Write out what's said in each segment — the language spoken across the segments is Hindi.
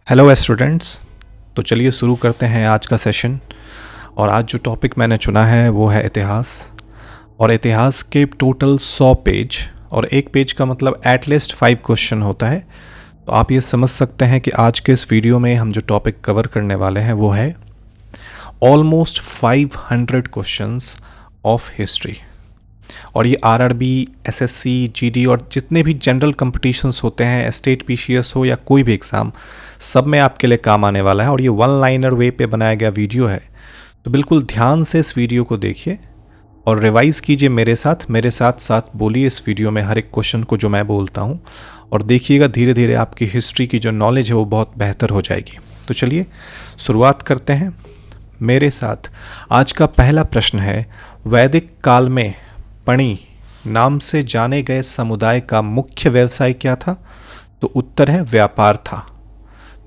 Hello students. तो चलिए शुरू करते हैं आज का सेशन। और आज जो टॉपिक मैंने चुना है वो है इतिहास। और इतिहास के टोटल 100 पेज, और एक पेज का मतलब एटलीस्ट 5 क्वेश्चन होता है। तो आप ये समझ सकते हैं कि आज के इस वीडियो में हम जो टॉपिक कवर करने वाले हैं वो है ऑलमोस्ट 500 क्वेश्चंस ऑफ हिस्ट्री। और ये आरआरबी, एसएससी, जीडी और जितने भी जनरल कंपटीशंस होते हैं, स्टेट पीसीएस हो या कोई भी एग्ज़ाम, सब में आपके लिए काम आने वाला है। और ये वन लाइनर वे पे बनाया गया वीडियो है, तो बिल्कुल ध्यान से इस वीडियो को देखिए और रिवाइज़ कीजिए मेरे साथ साथ बोलिए इस वीडियो में हर एक क्वेश्चन को जो मैं बोलता हूँ, और देखिएगा धीरे धीरे आपकी हिस्ट्री की जो नॉलेज है वो बहुत बेहतर हो जाएगी। तो चलिए शुरुआत करते हैं मेरे साथ। आज का पहला प्रश्न है, वैदिक काल में पणी नाम से जाने गए समुदाय का मुख्य व्यवसाय क्या था? तो उत्तर है व्यापार था।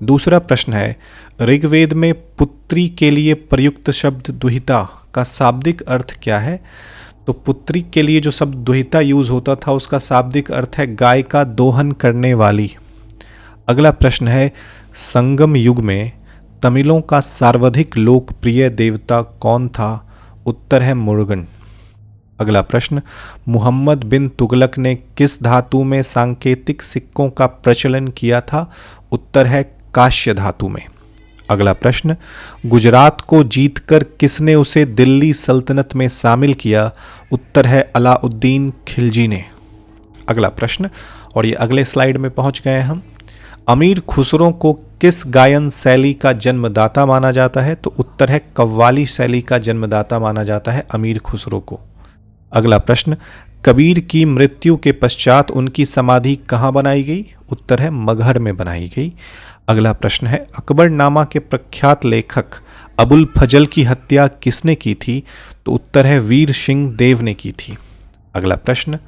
दूसरा प्रश्न है, ऋग्वेद में पुत्री के लिए प्रयुक्त शब्द दुहिता का शाब्दिक अर्थ क्या है? तो पुत्री के लिए जो शब्द दुहिता यूज होता था उसका शाब्दिक अर्थ है गाय का दोहन करने वाली। अगला प्रश्न है, संगम युग में तमिलों का सर्वाधिक लोकप्रिय देवता कौन था? उत्तर है मुरुगन। अगला प्रश्न, मुहम्मद बिन तुगलक ने किस धातु में सांकेतिक सिक्कों का प्रचलन किया था? उत्तर है काश्य धातु में। अगला प्रश्न, गुजरात को जीतकर किसने उसे दिल्ली सल्तनत में शामिल किया? उत्तर है अलाउद्दीन खिलजी ने। अगला प्रश्न, और ये अगले स्लाइड में पहुंच गए हम। अमीर खुसरो को किस गायन शैली का जन्मदाता माना जाता है? तो उत्तर है कव्वाली शैली का जन्मदाता माना जाता है अमीर खुसरो को। अगला प्रश्न, कबीर की मृत्यु के पश्चात उनकी समाधि कहाँ बनाई गई? उत्तर है मगहर में बनाई गई। अगला प्रश्न है, अकबरनामा के प्रख्यात लेखक अबुल फजल की हत्या किसने की थी? तो उत्तर है वीर सिंह देव ने की थी। अगला प्रश्न,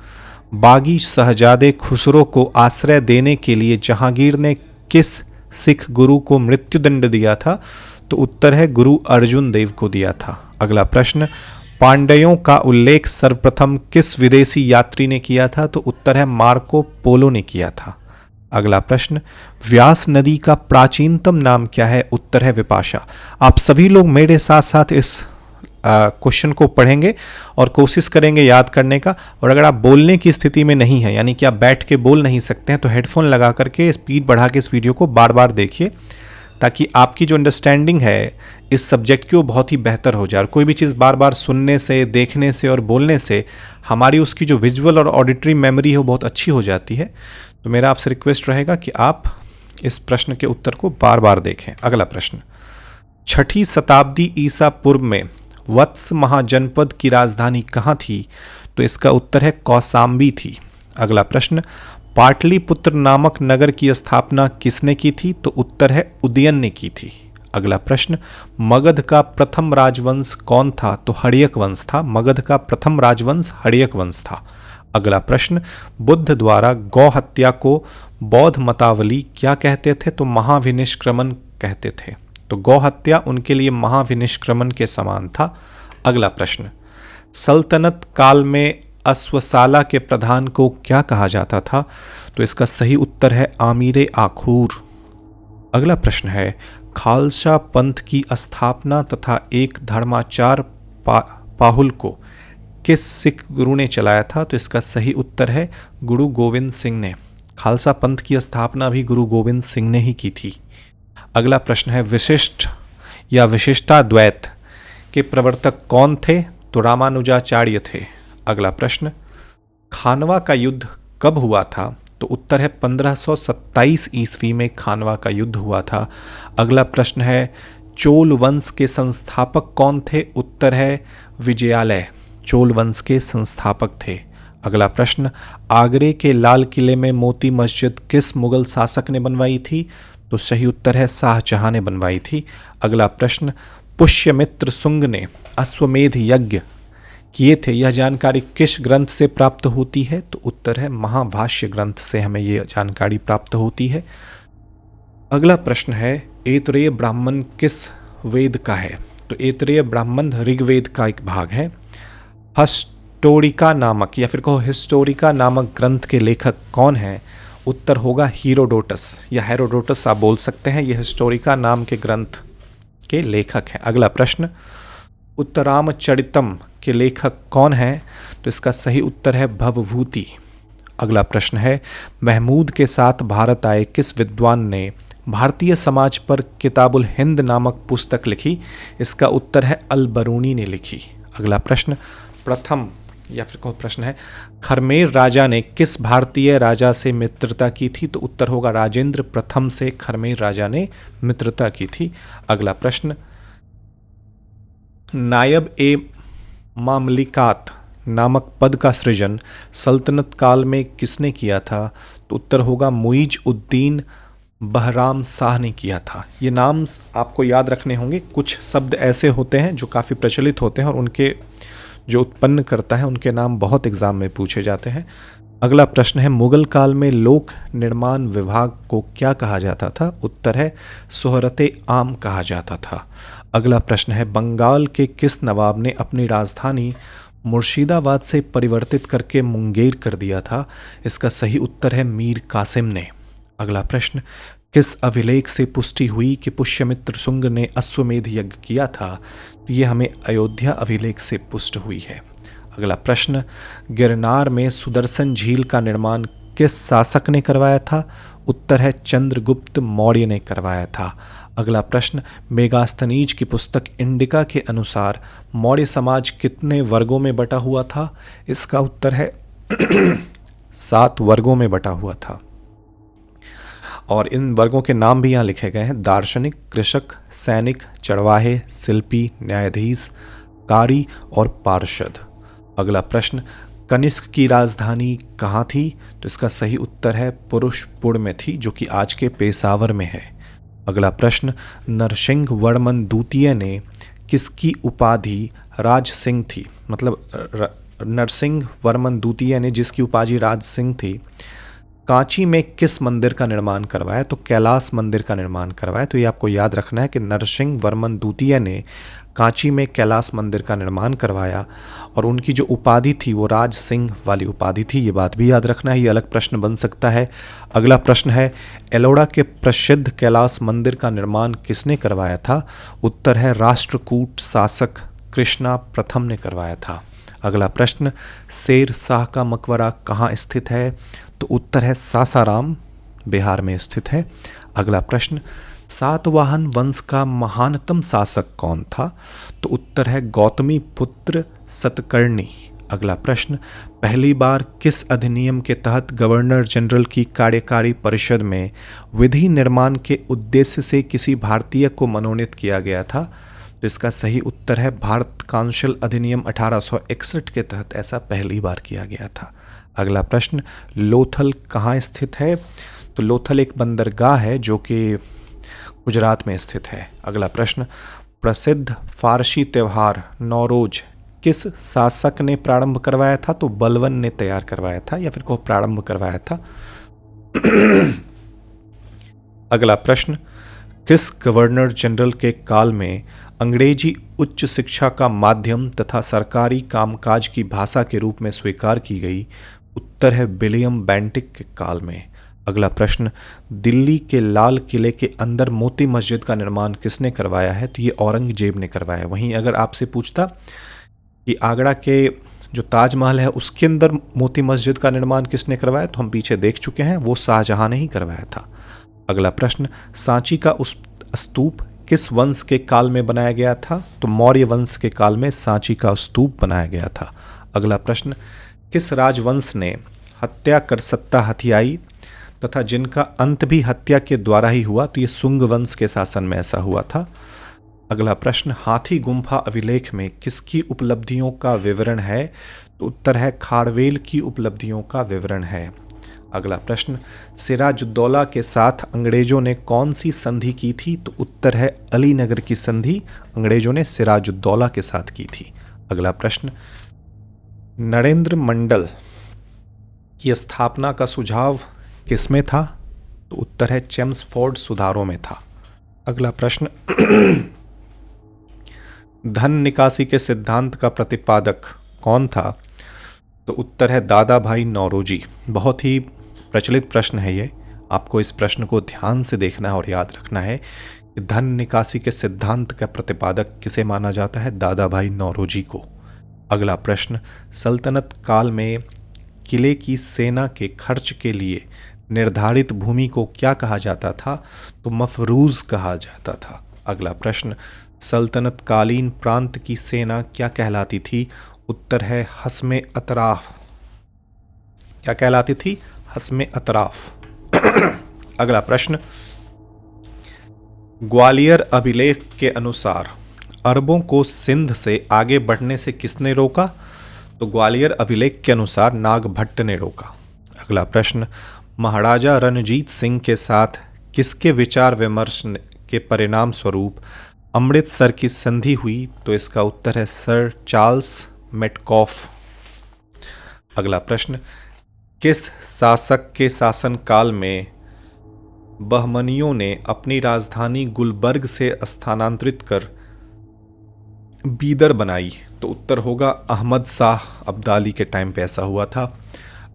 बागी शहजादे खुसरो को आश्रय देने के लिए जहांगीर ने किस सिख गुरु को मृत्युदंड दिया था? तो उत्तर है गुरु अर्जुन देव को दिया था। अगला प्रश्न, पांड्यों का उल्लेख सर्वप्रथम किस विदेशी यात्री ने किया था? तो उत्तर है मार्को पोलो ने किया था। अगला प्रश्न, व्यास नदी का प्राचीनतम नाम क्या है? उत्तर है विपाशा। आप सभी लोग मेरे साथ साथ इस क्वेश्चन को पढ़ेंगे और कोशिश करेंगे याद करने का। और अगर आप बोलने की स्थिति में नहीं है, यानी कि आप बैठ के बोल नहीं सकते हैं, तो हेडफोन लगा करके स्पीड बढ़ा के इस वीडियो को बार बार देखिए, ताकि आपकी जो अंडरस्टैंडिंग है इस सब्जेक्ट की वो बहुत ही बेहतर हो जाए। और कोई भी चीज़ बार बार सुनने से, देखने से और बोलने से हमारी उसकी जो विजुअल और ऑडिटरी मेमोरी है वो बहुत अच्छी हो जाती है। तो मेरा आपसे रिक्वेस्ट रहेगा कि आप इस प्रश्न के उत्तर को बार बार देखें। अगला प्रश्न, 6ठी शताब्दी ईसा पूर्व में वत्स महाजनपद की राजधानी कहाँ थी? तो इसका उत्तर है कौसाम्बी थी। अगला प्रश्न, पाटलिपुत्र नामक नगर की स्थापना किसने की थी? तो उत्तर है उदयन ने की थी। अगला प्रश्न, मगध का प्रथम राजवंश कौन था? तो हड़यक वंश था। मगध का प्रथम राजवंश हड़यक वंश था। अगला प्रश्न, बुद्ध द्वारा गौ हत्या को बौद्ध मतावली क्या कहते थे? तो महाविनिष्क्रमण कहते थे। तो गौ हत्या उनके लिए महाविनिष्क्रमण के समान था। अगला प्रश्न, सल्तनत काल में अश्वशाला के प्रधान को क्या कहा जाता था? तो इसका सही उत्तर है आमीरे आखूर। अगला प्रश्न है, खालसा पंथ की स्थापना तथा एक धर्माचार पाहुल को किस सिख गुरु ने चलाया था? तो इसका सही उत्तर है गुरु गोविंद सिंह ने। खालसा पंथ की स्थापना भी गुरु गोविंद सिंह ने ही की थी। अगला प्रश्न है, विशिष्ट या विशिष्टाद्वैत के प्रवर्तक कौन थे? तो रामानुजाचार्य थे। अगला प्रश्न, खानवा का युद्ध कब हुआ था? तो उत्तर है 1527 ईस्वी में खानवा का युद्ध हुआ था। अगला प्रश्न है, चोल वंश के संस्थापक कौन थे? उत्तर है विजयालय। चोल वंश के संस्थापक थे। अगला प्रश्न, आगरे के लाल किले में मोती मस्जिद किस मुगल शासक ने बनवाई थी? तो सही उत्तर है शाहजहां ने बनवाई थी। अगला प्रश्न, पुष्यमित्र शुंग ने अश्वमेध यज्ञ किए थे, यह जानकारी किस ग्रंथ से प्राप्त होती है? तो उत्तर है महाभाष्य ग्रंथ से हमें यह जानकारी प्राप्त होती है। अगला प्रश्न है, ऐतरेय ब्राह्मण किस वेद का है? तो ऐतरेय ब्राह्मण ऋग्वेद का एक भाग है। हिस्टोरिका नामक या फिर कहो हिस्टोरिका नामक ग्रंथ के लेखक कौन है? उत्तर होगा हीरोडोटस या हेरोडोटस आप बोल सकते हैं। ये हिस्टोरिका नाम के ग्रंथ के लेखक हैं। अगला प्रश्न, उत्तरामचरितम के लेखक कौन हैं? तो इसका सही उत्तर है भवभूति। अगला प्रश्न है, महमूद के साथ भारत आए किस विद्वान ने भारतीय समाज पर किताबुल हिंद नामक पुस्तक लिखी? इसका उत्तर है अल बरूनी ने लिखी। अगला प्रश्न, प्रथम या फिर कोई प्रश्न है, खरमेर राजा ने किस भारतीय राजा से मित्रता की थी? तो उत्तर होगा राजेंद्र प्रथम से खरमेर राजा ने मित्रता की थी। अगला प्रश्न, नायब ए मामलिकात नामक पद का सृजन सल्तनत काल में किसने किया था? तो उत्तर होगा मुइज उद्दीन बहराम शाह ने किया था। ये नाम आपको याद रखने होंगे। कुछ शब्द ऐसे होते हैं जो काफ़ी प्रचलित होते हैं और उनके जो उत्पन्न करता है उनके नाम बहुत एग्जाम में पूछे जाते हैं। अगला प्रश्न है, मुगल काल में लोक निर्माण विभाग को क्या कहा जाता था? उत्तर है सोहरते आम कहा जाता था। अगला प्रश्न है, बंगाल के किस नवाब ने अपनी राजधानी मुर्शिदाबाद से परिवर्तित करके मुंगेर कर दिया था? इसका सही उत्तर है मीर कासिम ने। अगला प्रश्न, किस अभिलेख से पुष्टि हुई कि पुष्यमित्र शुंग ने अश्वमेध यज्ञ किया था? तो ये हमें अयोध्या अभिलेख से पुष्ट हुई है। अगला प्रश्न, गिरनार में सुदर्शन झील का निर्माण किस शासक ने करवाया था? उत्तर है चंद्रगुप्त मौर्य ने करवाया था। अगला प्रश्न, मेगास्थनीज की पुस्तक इंडिका के अनुसार मौर्य समाज कितने वर्गों में बटा हुआ था? इसका उत्तर है 7 वर्गों में बटा हुआ था। और इन वर्गों के नाम भी यहाँ लिखे गए हैं, दार्शनिक, कृषक, सैनिक, चरवाहे, शिल्पी, न्यायाधीश, कारी और पार्षद। अगला प्रश्न, कनिष्क की राजधानी कहाँ थी? तो इसका सही उत्तर है पुरुषपुर में थी, जो कि आज के पेशावर में है। अगला प्रश्न, नरसिंह वर्मन द्वितीय ने किसकी उपाधि राज सिंह थी? मतलब नरसिंह वर्मन द्वितीय ने जिसकी उपाधि राज सिंह थी, कांची में किस मंदिर का निर्माण करवाया? तो कैलाश मंदिर का निर्माण करवाया। तो ये आपको याद रखना है कि नरसिंह वर्मन द्वितीय ने कांची में कैलाश मंदिर का निर्माण करवाया और उनकी जो उपाधि थी वो राज सिंह वाली उपाधि थी। ये बात भी याद रखना है, ये अलग प्रश्न बन सकता है। अगला प्रश्न है, एलोरा के प्रसिद्ध कैलाश मंदिर का निर्माण किसने करवाया था? उत्तर है राष्ट्रकूट शासक कृष्णा प्रथम ने करवाया था। अगला प्रश्न, शेर शाह का मकबरा कहाँ स्थित है? तो उत्तर है सासाराम, बिहार में स्थित है। अगला प्रश्न, सातवाहन वंश का महानतम शासक कौन था? तो उत्तर है गौतमी पुत्र सतकर्णी। अगला प्रश्न, पहली बार किस अधिनियम के तहत गवर्नर जनरल की कार्यकारी परिषद में विधि निर्माण के उद्देश्य से किसी भारतीय को मनोनीत किया गया था? तो इसका सही उत्तर है भारत काउंसिल अधिनियम 1861 के तहत ऐसा पहली बार किया गया था। अगला प्रश्न, लोथल कहाँ स्थित है? तो लोथल एक बंदरगाह है जो कि गुजरात में स्थित है। अगला प्रश्न, प्रसिद्ध फारसी त्यौहार नौरोज किस शासक ने प्रारंभ करवाया था? तो बलबन ने तैयार करवाया था या फिर को प्रारंभ करवाया था। अगला प्रश्न, किस गवर्नर जनरल के काल में अंग्रेजी उच्च शिक्षा का माध्यम तथा सरकारी कामकाज की भाषा के रूप में स्वीकार की गई? उत्तर है विलियम बेंटिक के काल में। अगला प्रश्न, दिल्ली के लाल किले के अंदर मोती मस्जिद का निर्माण किसने करवाया है? तो ये औरंगजेब ने करवाया। वहीं अगर आपसे पूछता कि आगरा के जो ताजमहल है उसके अंदर मोती मस्जिद का निर्माण किसने करवाया, तो हम पीछे देख चुके हैं, वो शाहजहां ने ही करवाया था। अगला प्रश्न, सांची का उस स्तूप किस वंश के काल में बनाया गया था? तो मौर्य वंश के काल में सांची का स्तूप बनाया गया था। अगला प्रश्न, किस राजवंश ने हत्या कर सत्ता हथियाई तथा जिनका अंत भी हत्या के द्वारा ही हुआ? तो ये सुंग वंश के शासन में ऐसा हुआ था। अगला प्रश्न, हाथी गुम्फा अभिलेख में किसकी उपलब्धियों का विवरण है? तो उत्तर है खारवेल की उपलब्धियों का विवरण है। अगला प्रश्न, सिराजुद्दौला के साथ अंग्रेजों ने कौन सी संधि की थी? तो उत्तर है अलीनगर की संधि अंग्रेजों ने सिराजुद्दौला के साथ की थी। अगला प्रश्न, नरेंद्र मंडल की स्थापना का सुझाव किसमें था? तो उत्तर है चेम्सफोर्ड सुधारों में था। अगला प्रश्न, धन निकासी के सिद्धांत का प्रतिपादक कौन था? तो उत्तर है दादा भाई नौरोजी। बहुत ही प्रचलित प्रश्न है ये, आपको इस प्रश्न को ध्यान से देखना है और याद रखना है कि धन निकासी के सिद्धांत का प्रतिपादक किसे माना जाता है? दादा भाई नौरोजी को। अगला प्रश्न, सल्तनत काल में किले की सेना के खर्च के लिए निर्धारित भूमि को क्या कहा जाता था? तो मफरूज कहा जाता था। अगला प्रश्न, सल्तनत कालीन प्रांत की सेना क्या कहलाती थी? उत्तर है हस्मे अतराफ। क्या कहलाती थी? हस्मे अतराफ। अगला प्रश्न, ग्वालियर अभिलेख के अनुसार अरबों को सिंध से आगे बढ़ने से किसने रोका? तो ग्वालियर अभिलेख के अनुसार नागभट्ट ने रोका। अगला प्रश्न, महाराजा रणजीत सिंह के साथ किसके विचार विमर्श के परिणाम स्वरूप अमृतसर की संधि हुई? तो इसका उत्तर है सर चार्ल्स मेटकॉफ। अगला प्रश्न, किस शासक के शासनकाल में बहमनियों ने अपनी राजधानी गुलबर्ग से स्थानांतरित कर बीदर बनाई? तो उत्तर होगा अहमद शाह अब्दाली के टाइम पे ऐसा हुआ था।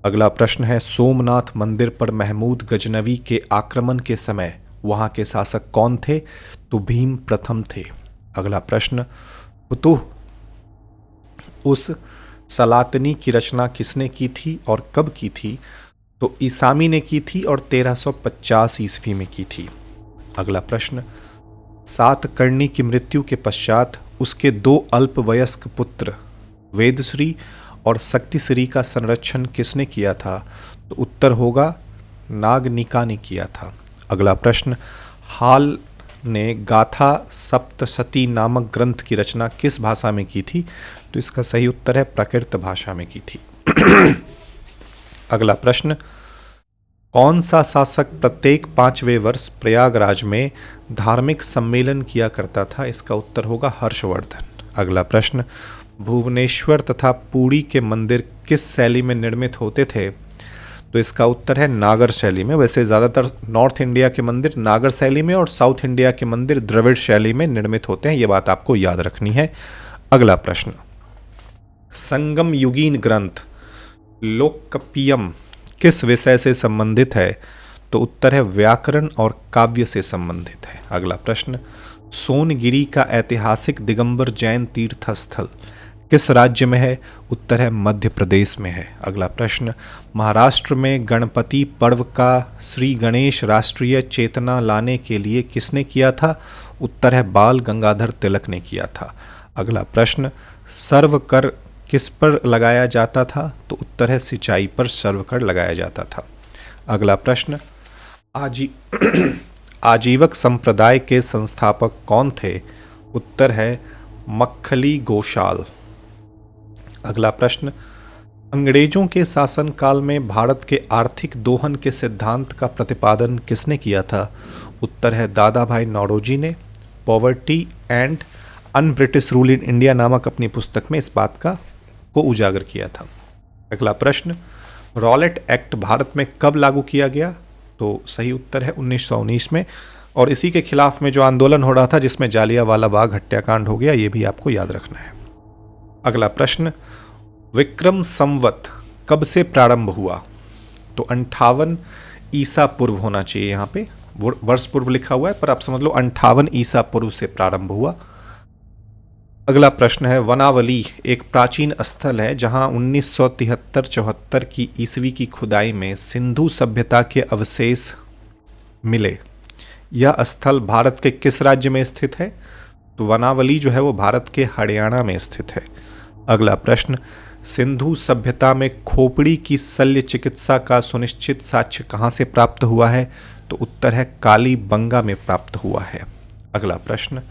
अगला प्रश्न है, सोमनाथ मंदिर पर महमूद गजनवी के आक्रमण के समय वहां के शासक कौन थे? तो भीम प्रथम थे। अगला प्रश्न, फुतुह उस सलातनी की रचना किसने की थी और कब की थी? तो ईसामी ने की थी और 1350 ईस्वी में की थी। अगला प्रश्न, सातकर्णी की मृत्यु के पश्चात उसके 2 अल्पवयस्क पुत्र वेदश्री और शक्तिश्री का संरक्षण किसने किया था? तो उत्तर होगा नागनिका ने किया था। अगला प्रश्न, हाल ने गाथा सप्तशती नामक ग्रंथ की रचना किस भाषा में की थी? तो इसका सही उत्तर है प्राकृत भाषा में की थी। अगला प्रश्न, कौन सा शासक प्रत्येक 5वें वर्ष प्रयागराज में धार्मिक सम्मेलन किया करता था? इसका उत्तर होगा हर्षवर्धन। अगला प्रश्न, भुवनेश्वर तथा पुरी के मंदिर किस शैली में निर्मित होते थे? तो इसका उत्तर है नागर शैली में। वैसे ज़्यादातर नॉर्थ इंडिया के मंदिर नागर शैली में और साउथ इंडिया के मंदिर द्रविड़ शैली में निर्मित होते हैं, ये बात आपको याद रखनी है। अगला प्रश्न, संगम युगीन ग्रंथ लोकप्पियम किस विषय से संबंधित है? तो उत्तर है व्याकरण और काव्य से संबंधित है। अगला प्रश्न, सोनगिरी का ऐतिहासिक दिगंबर जैन तीर्थ स्थल किस राज्य में है? उत्तर है मध्य प्रदेश में है। अगला प्रश्न, महाराष्ट्र में गणपति पर्व का श्री गणेश राष्ट्रीय चेतना लाने के लिए किसने किया था? उत्तर है बाल गंगाधर तिलक ने किया था। अगला प्रश्न, सर्व कर किस पर लगाया जाता था? तो उत्तर है सिंचाई पर सर्व कर लगाया जाता था। अगला प्रश्न, आजीवक संप्रदाय के संस्थापक कौन थे? उत्तर है मक्खली गोशाल। अगला प्रश्न, अंग्रेजों के शासनकाल में भारत के आर्थिक दोहन के सिद्धांत का प्रतिपादन किसने किया था? उत्तर है दादा भाई नौरोजी ने poverty and un British rule in India नामक अपनी पुस्तक में इस बात को उजागर किया था। अगला प्रश्न, रॉलेट एक्ट भारत में कब लागू किया गया? तो सही उत्तर है 1919 में, और इसी के खिलाफ में जो आंदोलन हो रहा था जिसमें जालियांवाला बाग हत्याकांड हो गया, ये भी आपको याद रखना है। अगला प्रश्न, विक्रम संवत कब से प्रारंभ हुआ? तो 58 ईसा पूर्व होना चाहिए, यहाँ पे वर्ष पूर्व लिखा हुआ है पर आप समझ लो 58 ईसा पूर्व से प्रारंभ हुआ। अगला प्रश्न है, वनावली एक प्राचीन स्थल है जहां 1973-74 की ईस्वी की खुदाई में सिंधु सभ्यता के अवशेष मिले। यह स्थल भारत के किस राज्य में स्थित है? तो वनावली जो है वो भारत के हरियाणा में स्थित है। अगला प्रश्न, सिंधु सभ्यता में खोपड़ी की शल्य चिकित्सा का सुनिश्चित साक्ष्य कहाँ से प्राप्त हुआ है? तो उत्तर है कालीबंगा में प्राप्त हुआ है। अगला प्रश्न,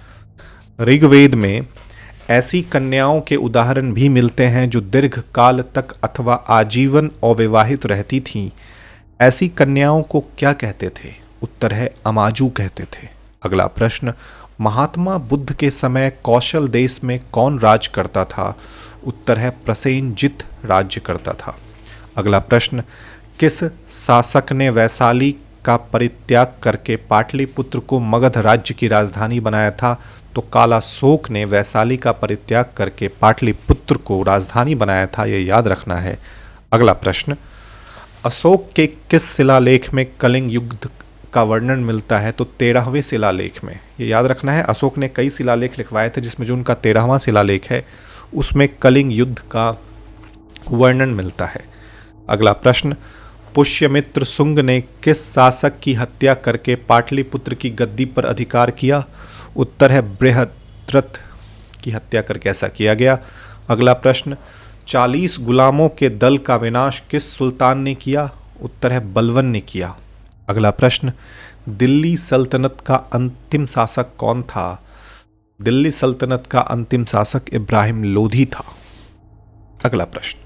ऋग्वेद में ऐसी कन्याओं के उदाहरण भी मिलते हैं जो दीर्घ काल तक अथवा आजीवन अविवाहित रहती थीं। ऐसी कन्याओं को क्या कहते थे? उत्तर है अमाजू कहते थे। अगला प्रश्न, महात्मा बुद्ध के समय कौशल देश में कौन राज करता था? उत्तर है प्रसेनजित राज्य करता था। अगला प्रश्न, किस शासक ने वैशाली का परित्याग करके पाटलिपुत्र को मगध राज्य की राजधानी बनाया था? तो कालाशोक ने वैशाली का परित्याग करके पाटलिपुत्र को राजधानी बनाया था, यह याद रखना है। अगला प्रश्न, अशोक के किस शिलालेख में कलिंग युद्ध का वर्णन मिलता है? तो 13वें शिलालेख में। ये याद रखना है, अशोक ने कई शिलालेख लिखवाए थे जिसमें जो उनका 13वां शिलालेख है उसमें कलिंग युद्ध का वर्णन मिलता है। अगला प्रश्न, पुष्यमित्र शुंग ने किस शासक की हत्या करके पाटलिपुत्र की गद्दी पर अधिकार किया? उत्तर है बृहद्रथ की हत्या करके ऐसा किया गया। अगला प्रश्न, 40 गुलामों के दल का विनाश किस सुल्तान ने किया? उत्तर है बलवन ने किया। अगला प्रश्न, दिल्ली सल्तनत का अंतिम शासक कौन था? दिल्ली सल्तनत का अंतिम शासक इब्राहिम लोधी था। अगला प्रश्न,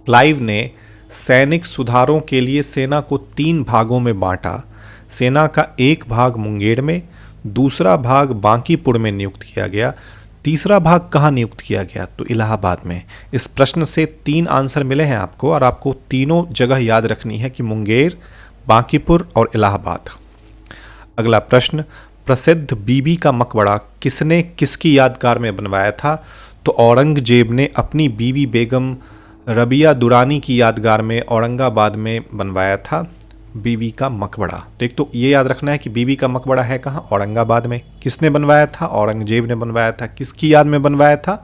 क्लाइव ने सैनिक सुधारों के लिए सेना को 3 भागों में बांटा। सेना का एक भाग मुंगेर में, दूसरा भाग बांकीपुर में नियुक्त किया गया, तीसरा भाग कहाँ नियुक्त किया गया? तो इलाहाबाद में। इस प्रश्न से 3 आंसर मिले हैं आपको और आपको तीनों जगह याद रखनी है कि मुंगेर, बांकीपुर और इलाहाबाद। अगला प्रश्न, प्रसिद्ध बीबी का मकबरा किसने किसकी यादगार में बनवाया था? तो औरंगजेब ने अपनी बीवी बेगम रबिया दुरानी की यादगार में औरंगाबाद में बनवाया था बीवी का मकबरा। तो एक तो ये याद रखना है कि बीवी का मकबरा है कहाँ? औरंगाबाद में। किसने बनवाया था? औरंगजेब ने बनवाया था। किसकी याद में बनवाया था?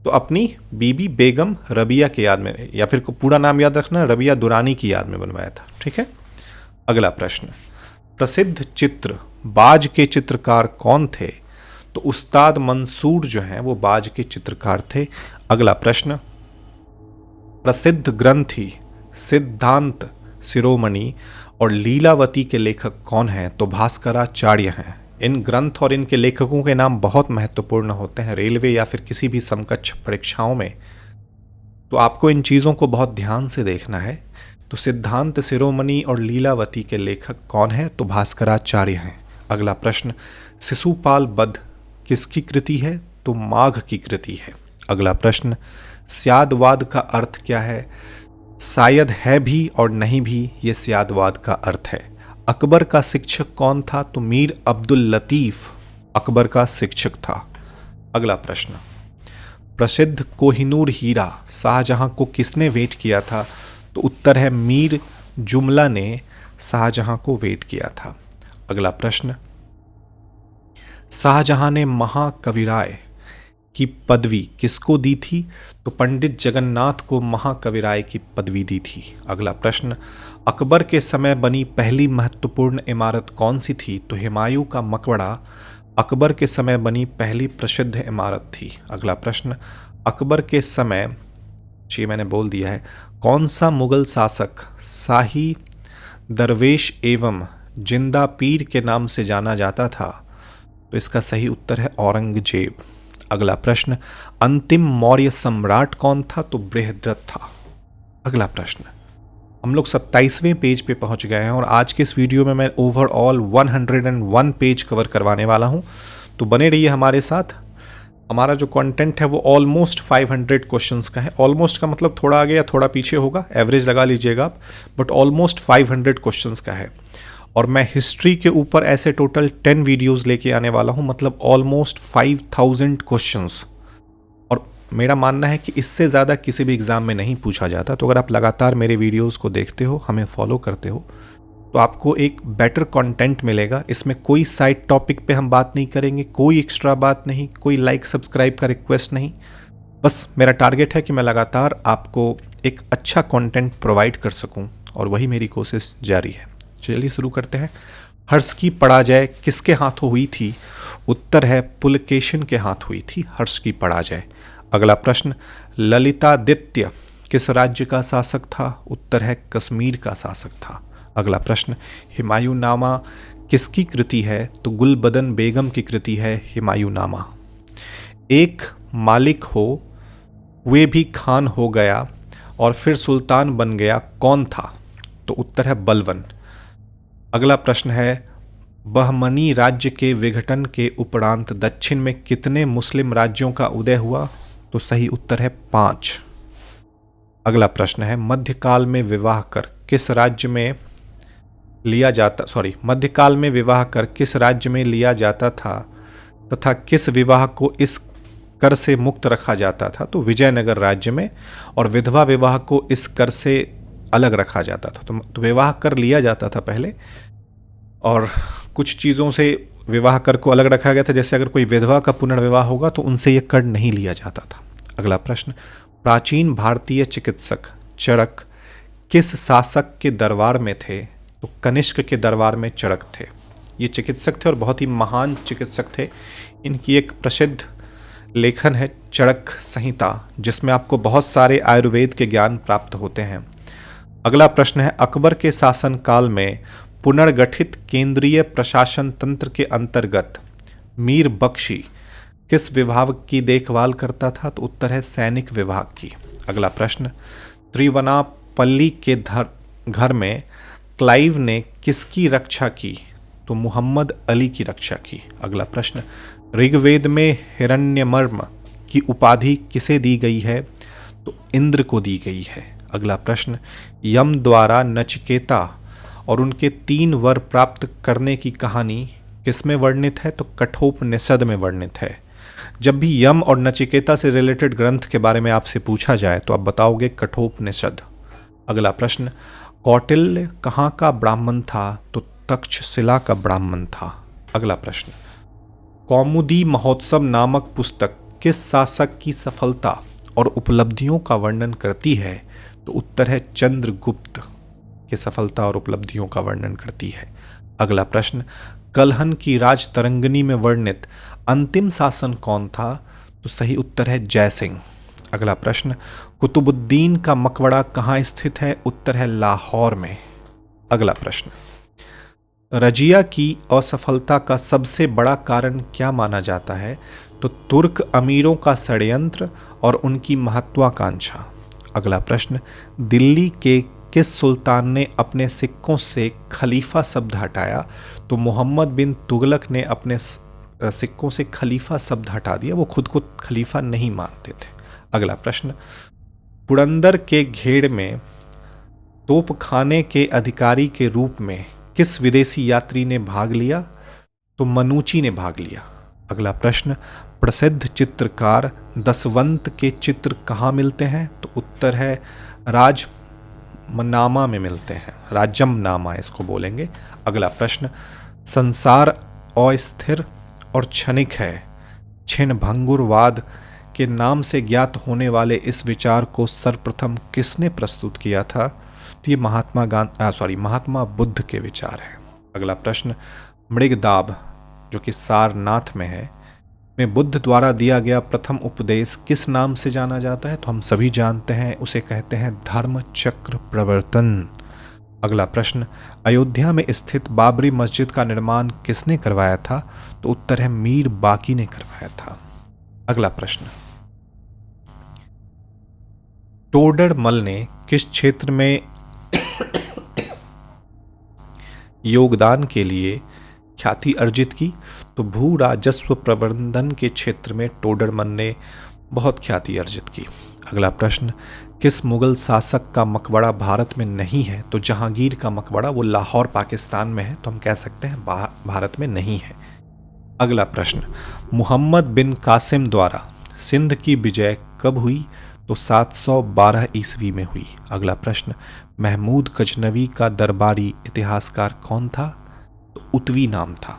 तो अपनी बीबी बेगम रबिया के याद में, या फिर पूरा नाम याद रखना, रबिया दुरानी की याद में बनवाया था। ठीक है। अगला प्रश्न, प्रसिद्ध चित्र बाज के चित्रकार कौन थे? तो उस्ताद मंसूर जो हैं वो बाज के चित्रकार थे। अगला प्रश्न, प्रसिद्ध ग्रंथी सिद्धांत शिरोमणि और लीलावती के लेखक कौन हैं? तो भास्कराचार्य हैं। इन ग्रंथ और इनके लेखकों के नाम बहुत महत्वपूर्ण होते हैं रेलवे या फिर किसी भी समकक्ष परीक्षाओं में, तो आपको इन चीज़ों को बहुत ध्यान से देखना है। तो सिद्धांत शिरोमणि और लीलावती के लेखक कौन हैं? तो भास्कराचार्य हैं। अगला प्रश्न, शिशुपाल वध किसकी कृति है? तो माघ की कृति है। अगला प्रश्न, स्यादवाद का अर्थ क्या है? शायद है भी और नहीं भी, ये स्यादवाद का अर्थ है। अकबर का शिक्षक कौन था? तो मीर अब्दुल लतीफ अकबर का शिक्षक था। अगला प्रश्न, प्रसिद्ध कोहिनूर हीरा शाहजहां को किसने भेंट किया था? तो उत्तर है मीर जुमला ने शाहजहां को भेंट किया था। अगला प्रश्न, शाहजहां ने महाकविराय की पदवी किसको दी थी? तो पंडित जगन्नाथ को महाकविराय की पदवी दी थी। अगला प्रश्न, अकबर के समय बनी पहली महत्वपूर्ण इमारत कौन सी थी? तो हुमायूं का मकबरा अकबर के समय बनी पहली प्रसिद्ध इमारत थी। अगला प्रश्न, अकबर के समय, जी मैंने बोल दिया है, कौन सा मुगल शासक शाही दरवेश एवं जिंदा पीर के नाम से जाना जाता था? तो इसका सही उत्तर है औरंगजेब। अगला प्रश्न, अंतिम मौर्य सम्राट कौन था? तो बृहद्रथ था। अगला प्रश्न, हम लोग 27वें पेज पे पहुंच गए हैं और आज के इस वीडियो में मैं ओवरऑल 101 पेज कवर करवाने वाला हूं, तो बने रहिए हमारे साथ। हमारा जो कंटेंट है वो ऑलमोस्ट 500 क्वेश्चंस का है। ऑलमोस्ट का मतलब थोड़ा आगे या थोड़ा पीछे होगा, एवरेज लगा लीजिएगा आप, बट ऑलमोस्ट 500 क्वेश्चंस का है। और मैं हिस्ट्री के ऊपर ऐसे टोटल 10 वीडियोस लेके आने वाला हूं, मतलब ऑलमोस्ट 5000 क्वेश्चंस। और मेरा मानना है कि इससे ज़्यादा किसी भी एग्ज़ाम में नहीं पूछा जाता। तो अगर आप लगातार मेरे वीडियोस को देखते हो, हमें फॉलो करते हो, तो आपको एक बेटर कंटेंट मिलेगा। इसमें कोई साइड टॉपिक पे हम बात नहीं करेंगे, कोई एक्स्ट्रा बात नहीं, कोई लाइक सब्सक्राइब का रिक्वेस्ट नहीं। बस मेरा टारगेट है कि मैं लगातार आपको एक अच्छा कंटेंट प्रोवाइड कर सकूं, और वही मेरी कोशिश जारी है। चलिए शुरू करते हैं। हर्ष की पराजय किसके हाथों हुई थी? उत्तर है पुलकेशिन के हाथ हुई थी हर्ष की पराजय। अगला प्रश्न, ललितादित्य किस राज्य का शासक था? उत्तर है कश्मीर का शासक था। अगला प्रश्न, हुमायूं नामा किसकी कृति है? तो गुलबदन बेगम की कृति है हुमायूं नामा। एक मालिक हो वे भी खान हो गया और फिर सुल्तान बन गया, कौन था? तो उत्तर है बलवन। अगला प्रश्न है, बहमनी राज्य के विघटन के उपरांत दक्षिण में कितने मुस्लिम राज्यों का उदय हुआ? तो सही उत्तर है 5। अगला प्रश्न है, मध्यकाल में विवाह कर किस राज्य में लिया जाता था तथा किस विवाह को इस कर से मुक्त रखा जाता था तो विजयनगर राज्य में, और विधवा विवाह को इस कर से अलग रखा जाता था। तो विवाह कर लिया जाता था पहले, और कुछ चीज़ों से विवाह कर को अलग रखा गया था, जैसे अगर कोई विधवा का पुनर्विवाह होगा तो उनसे ये कर नहीं लिया जाता था। अगला प्रश्न, प्राचीन भारतीय चिकित्सक चरक किस शासक के दरबार में थे? तो कनिष्क के दरबार में चरक थे। ये चिकित्सक थे और बहुत ही महान चिकित्सक थे। इनकी एक प्रसिद्ध लेखन है चरक संहिता, जिसमें आपको बहुत सारे आयुर्वेद के ज्ञान प्राप्त होते हैं। अगला प्रश्न है, अकबर के शासनकाल में पुनर्गठित केंद्रीय प्रशासन तंत्र के अंतर्गत मीर बख्शी किस विभाग की देखभाल करता था? तो उत्तर है सैनिक विभाग की। अगला प्रश्न, त्रिवनापल्ली के घर में क्लाइव ने किसकी रक्षा की? तो मोहम्मद अली की रक्षा की। अगला प्रश्न, ऋग्वेद में हिरण्यमर्म की उपाधि किसे दी गई है? तो इंद्र को दी गई है। अगला प्रश्न, यम द्वारा नचिकेता और उनके 3 वर प्राप्त करने की कहानी किसमें वर्णित है? तो कठोपनिषद में वर्णित है। जब भी यम और नचिकेता से रिलेटेड ग्रंथ के बारे में आपसे पूछा जाए तो आप बताओगे कठोपनिषद। अगला प्रश्न, कौटिल्य कहाँ का ब्राह्मण था? तो तक्षशिला का ब्राह्मण था। अगला प्रश्न, कौमुदी महोत्सव नामक पुस्तक किस शासक की सफलता और उपलब्धियों का वर्णन करती है? तो उत्तर है चंद्रगुप्त की सफलता और उपलब्धियों का वर्णन करती है। अगला प्रश्न, कलहन की राजतरंगिणी में वर्णित अंतिम शासन कौन था? तो सही उत्तर है जयसिंह। अगला प्रश्न, कुतुबुद्दीन का मकबरा कहाँ स्थित है? उत्तर है लाहौर में। अगला प्रश्न, रजिया की असफलता का सबसे बड़ा कारण क्या माना जाता है? तो तुर्क अमीरों का षड्यंत्र और उनकी महत्वाकांक्षा। अगला प्रश्न, दिल्ली के किस सुल्तान ने अपने सिक्कों से खलीफा शब्द हटाया? तो मोहम्मद बिन तुगलक ने अपने सिक्कों से खलीफा शब्द हटा दिया, वो खुद को खलीफा नहीं मानते थे। अगला प्रश्न, पुरंदर के घेड़ में तोपखाने के अधिकारी के रूप में किस विदेशी यात्री ने भाग लिया? तो मनुची ने भाग लिया। अगला प्रश्न, प्रसिद्ध चित्रकार दसवंत के चित्र कहाँ मिलते हैं? तो उत्तर है राजमनामा में मिलते हैं, राजमनामा इसको बोलेंगे। अगला प्रश्न, संसार अस्थिर और क्षणिक है, छिन्नभंगुरवाद के नाम से ज्ञात होने वाले इस विचार को सर्वप्रथम किसने प्रस्तुत किया था? तो ये महात्मा बुद्ध के विचार हैं। अगला प्रश्न, मृगदाब जो कि सारनाथ में है, में बुद्ध द्वारा दिया गया प्रथम उपदेश किस नाम से जाना जाता है? तो हम सभी जानते हैं, उसे कहते हैं धर्म चक्र प्रवर्तन। अगला प्रश्न, अयोध्या में स्थित बाबरी मस्जिद का निर्माण किसने करवाया था? तो उत्तर है मीर बाकी ने करवाया था। अगला प्रश्न, टोडरमल ने किस क्षेत्र में योगदान के लिए ख्याति अर्जित की? तो भू राजस्व प्रबंधन के क्षेत्र में टोडरमल ने बहुत ख्याति अर्जित की। अगला प्रश्न, किस मुगल शासक का मकबरा भारत में नहीं है? तो जहांगीर का मकबरा, वो लाहौर पाकिस्तान में है, तो हम कह सकते हैं भारत में नहीं है। अगला प्रश्न, मोहम्मद बिन कासिम द्वारा सिंध की विजय कब हुई? तो 712 ईस्वी में हुई। अगला प्रश्न, महमूद गजनवी का दरबारी इतिहासकार कौन था? तो उतवी नाम था।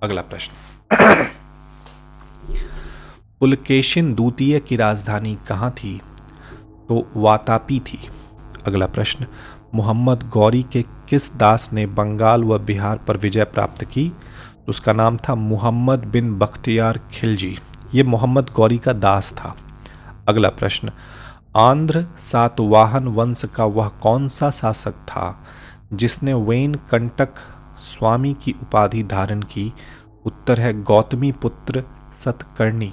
अगला प्रश्न, पुलकेशिन द्वितीय की राजधानी कहाँ थी? तो वातापी थी। अगला प्रश्न, मोहम्मद गौरी के किस दास ने बंगाल व बिहार पर विजय प्राप्त की? तो उसका नाम था मोहम्मद बिन बख्तियार खिलजी। ये मोहम्मद गौरी का दास था। अगला प्रश्न, आंध्र सातवाहन वंश का वह कौन सा शासक था जिसने वेन कंटक स्वामी की उपाधि धारण की? उत्तर है गौतमी पुत्र सतकर्णी।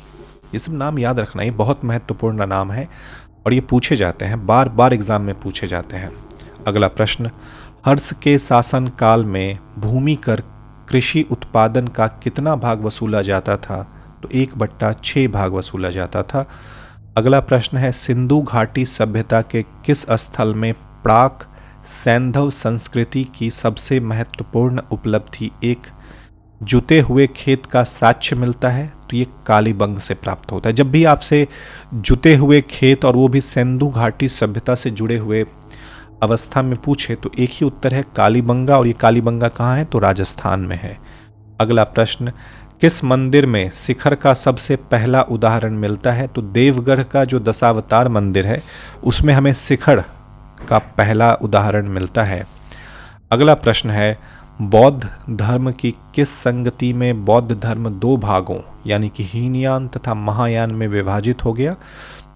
ये सब नाम याद रखना, ये बहुत महत्वपूर्ण नाम है और ये पूछे जाते हैं, बार बार एग्जाम में पूछे जाते हैं। अगला प्रश्न, हर्ष के शासन काल में भूमि कर कृषि उत्पादन का कितना भाग वसूला जाता था? तो 1/6 भाग वसूला जाता था। अगला प्रश्न है, सिंधु घाटी सभ्यता के किस स्थल में प्राक सैंधव संस्कृति की सबसे महत्वपूर्ण उपलब्धि एक जुते हुए खेत का साक्ष्य मिलता है तो ये कालीबंग से प्राप्त होता है। जब भी आपसे जुते हुए खेत और वो भी सिंधु घाटी सभ्यता से जुड़े हुए अवस्था में पूछे तो एक ही उत्तर है कालीबंगा, और ये कालीबंगा कहाँ है तो राजस्थान में है। अगला प्रश्न, किस मंदिर में शिखर का सबसे पहला उदाहरण मिलता है तो देवगढ़ का जो दशावतार मंदिर है उसमें हमें शिखर का पहला उदाहरण मिलता है। अगला प्रश्न है, बौद्ध धर्म की किस संगति में बौद्ध धर्म दो भागों यानी कि हीनयान तथा महायान में विभाजित हो गया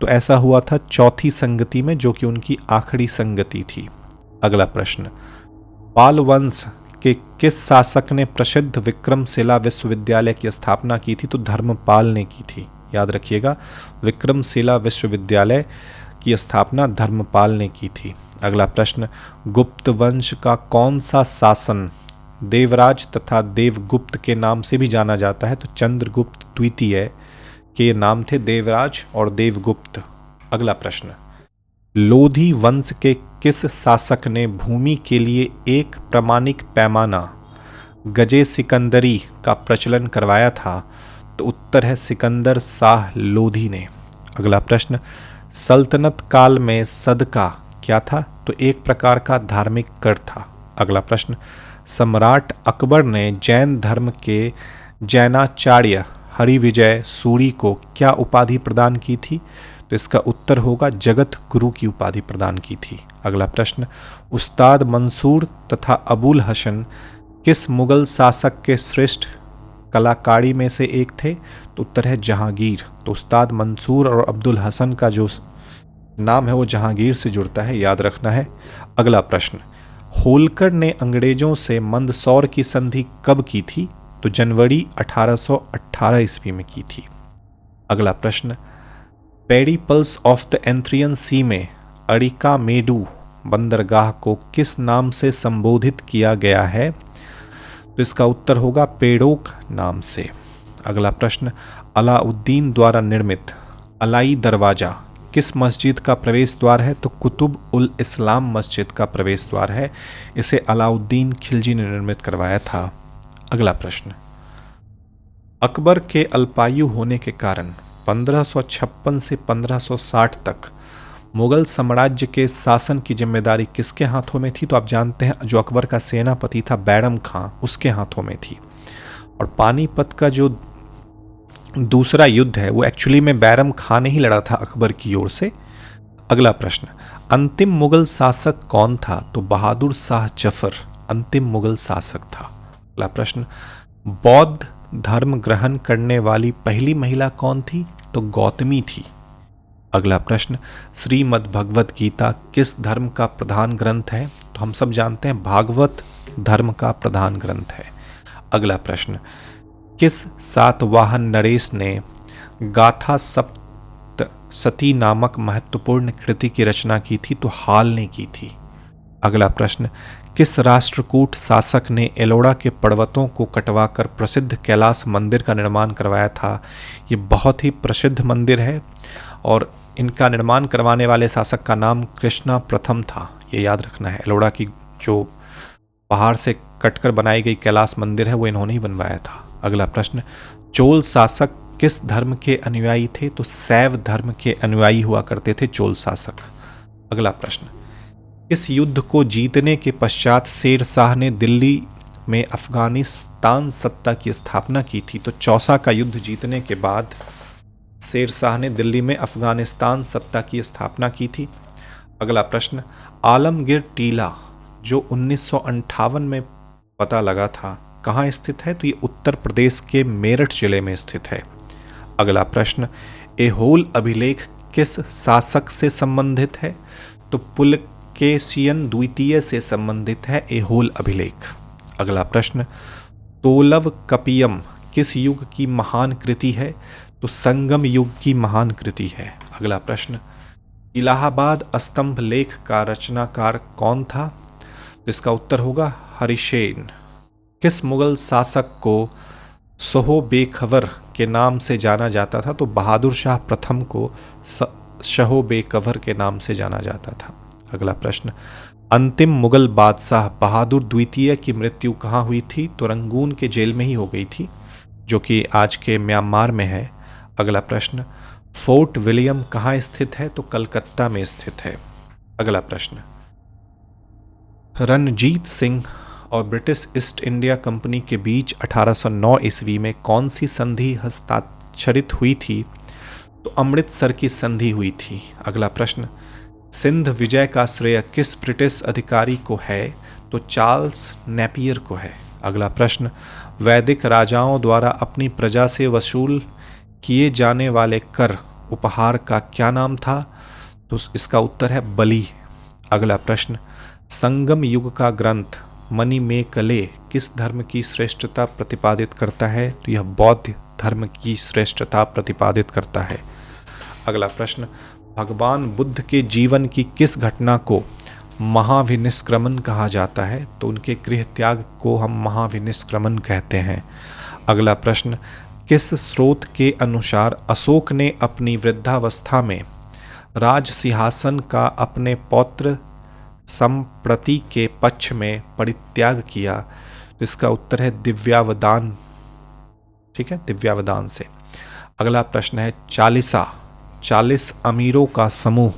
तो ऐसा हुआ था चौथी संगति में, जो कि उनकी आखिरी संगति थी। अगला प्रश्न, पाल वंश के किस शासक ने प्रसिद्ध विक्रमशिला विश्वविद्यालय की स्थापना की थी तो धर्मपाल ने की थी। याद रखिएगा, विक्रमशिला विश्वविद्यालय की स्थापना धर्मपाल ने की थी। अगला प्रश्न, गुप्त वंश का कौन सा शासन देवराज तथा देवगुप्त के नाम से भी जाना जाता है तो चंद्रगुप्त द्वितीय के नाम थे देवराज और देवगुप्त। अगला प्रश्न, लोधी वंश के किस शासक ने भूमि के लिए एक प्रमाणिक पैमाना गजे सिकंदरी का प्रचलन करवाया था तो उत्तर है सिकंदर शाह लोधी ने। अगला प्रश्न, सल्तनत काल में सदका क्या था तो एक प्रकार का धार्मिक कर था। अगला प्रश्न, सम्राट अकबर ने जैन धर्म के जैनाचार्य हरिविजय सूरी को क्या उपाधि प्रदान की थी तो इसका उत्तर होगा जगत गुरु की उपाधि प्रदान की थी। अगला प्रश्न, उस्ताद मंसूर तथा अबुल हसन किस मुगल शासक के श्रेष्ठ कलाकारी में से एक थे तो उत्तर है जहांगीर। तो उस्ताद मंसूर और अब्दुल हसन का जो नाम है वो जहांगीर से जुड़ता है, याद रखना है। अगला प्रश्न, होलकर ने अंग्रेजों से मंदसौर की संधि कब की थी तो जनवरी 1818 ईस्वी में की थी। अगला प्रश्न, पेरिपल्स ऑफ द एंथ्रियन सी में अरिका मेडू बंदरगाह को किस नाम से संबोधित किया गया है तो इसका उत्तर होगा पेड़ोक नाम से। अगला प्रश्न, अलाउद्दीन द्वारा निर्मित अलाई दरवाजा किस मस्जिद का प्रवेश द्वार है तो कुतुब उल इस्लाम मस्जिद का प्रवेश द्वार है। इसे अलाउद्दीन खिलजी ने निर्मित करवाया था। अगला प्रश्न, अकबर के अल्पायु होने के कारण 1556 से 1560 तक मुगल साम्राज्य के शासन की जिम्मेदारी किसके हाथों में थी तो आप जानते हैं जो अकबर का सेनापति था बैरम खां, उसके हाथों में थी। और पानीपत का जो दूसरा युद्ध है वो एक्चुअली में बैरम खां ने ही लड़ा था अकबर की ओर से। अगला प्रश्न, अंतिम मुगल शासक कौन था तो बहादुर शाह जफर अंतिम मुगल शासक था। अगला प्रश्न, बौद्ध धर्म ग्रहण करने वाली पहली महिला कौन थी तो गौतमी थी। अगला प्रश्न, श्रीमद् भगवत गीता किस धर्म का प्रधान ग्रंथ है तो हम सब जानते हैं भागवत धर्म का प्रधान ग्रंथ है। अगला प्रश्न, किस सातवाहन नरेश ने गाथा सप्तशती नामक महत्वपूर्ण कृति की रचना की थी तो हाल ने की थी। अगला प्रश्न, किस राष्ट्रकूट शासक ने एलोरा के पर्वतों को कटवाकर प्रसिद्ध कैलाश मंदिर का निर्माण करवाया था। ये बहुत ही प्रसिद्ध मंदिर है और इनका निर्माण करवाने वाले शासक का नाम कृष्णा प्रथम था, ये याद रखना है। एलोरा की जो पहाड़ से कटकर बनाई गई कैलाश मंदिर है वो इन्होंने ही बनवाया था। अगला प्रश्न, चोल शासक किस धर्म के अनुयायी थे तो शैव धर्म के अनुयायी हुआ करते थे चोल शासक। अगला प्रश्न, इस युद्ध को जीतने के पश्चात शेर शाह ने दिल्ली में अफगानिस्तान सत्ता की स्थापना की थी तो चौसा का युद्ध जीतने के बाद शेर शाह ने दिल्ली में अफगानिस्तान सत्ता की स्थापना की थी। अगला प्रश्न, आलमगीर टीला जो 1958 में पता लगा था कहाँ स्थित है तो ये उत्तर प्रदेश के मेरठ जिले में स्थित है। अगला प्रश्न, एहोल अभिलेख किस शासक से संबंधित है तो पुलकेशियन द्वितीय से संबंधित है एहोल अभिलेख। अगला प्रश्न, तोलव कपियम किस युग की महान कृति है तो संगम युग की महान कृति है। अगला प्रश्न, इलाहाबाद स्तंभ लेख का रचनाकार कौन था तो इसका उत्तर होगा हरिसेन। किस मुगल शासक को सोहो बेखबर के नाम से जाना जाता था तो बहादुर शाह प्रथम को शहो बेकवर के नाम से जाना जाता था। अगला प्रश्न, अंतिम मुगल बादशाह बहादुर द्वितीय की मृत्यु कहाँ हुई थी? तो रंगून के जेल में ही हो गई थी, जो कि आज के म्यांमार में है। अगला प्रश्न, फोर्ट विलियम कहाँ स्थित है? तो कलकत्ता में स्थित है। अगला प्रश्न, रणजीत सिंह और ब्रिटिश ईस्ट इंडिया कंपनी के बीच 1809 ईस्वी में कौन सी संधि हस्ताक्षरित हुई थी? तो अमृतसर की संधि हुई थी। अगला प्रश्न, सिंध विजय का श्रेय किस ब्रिटिश अधिकारी को है? तो चार्ल्स नेपियर को है। अगला प्रश्न, वैदिक राजाओं द्वारा अपनी प्रजा से वसूल किए जाने वाले कर उपहार का क्या नाम था? तो इसका उत्तर है बलि। अगला प्रश्न, संगम युग का ग्रंथ मणिमेकले किस धर्म की श्रेष्ठता प्रतिपादित करता है? तो यह बौद्ध धर्म की श्रेष्ठता प्रतिपादित करता है। अगला प्रश्न, भगवान बुद्ध के जीवन की किस घटना को महाविनिष्क्रमण कहा जाता है? तो उनके गृह त्याग को हम महाविनिष्क्रमण कहते हैं। अगला प्रश्न, किस स्रोत के अनुसार अशोक ने अपनी वृद्धावस्था में राज सिंहासन का अपने पौत्र संप्रति के पक्ष में परित्याग किया? तो इसका उत्तर है दिव्यावदान। ठीक है, दिव्यावदान से। अगला प्रश्न है, 40 अमीरों का समूह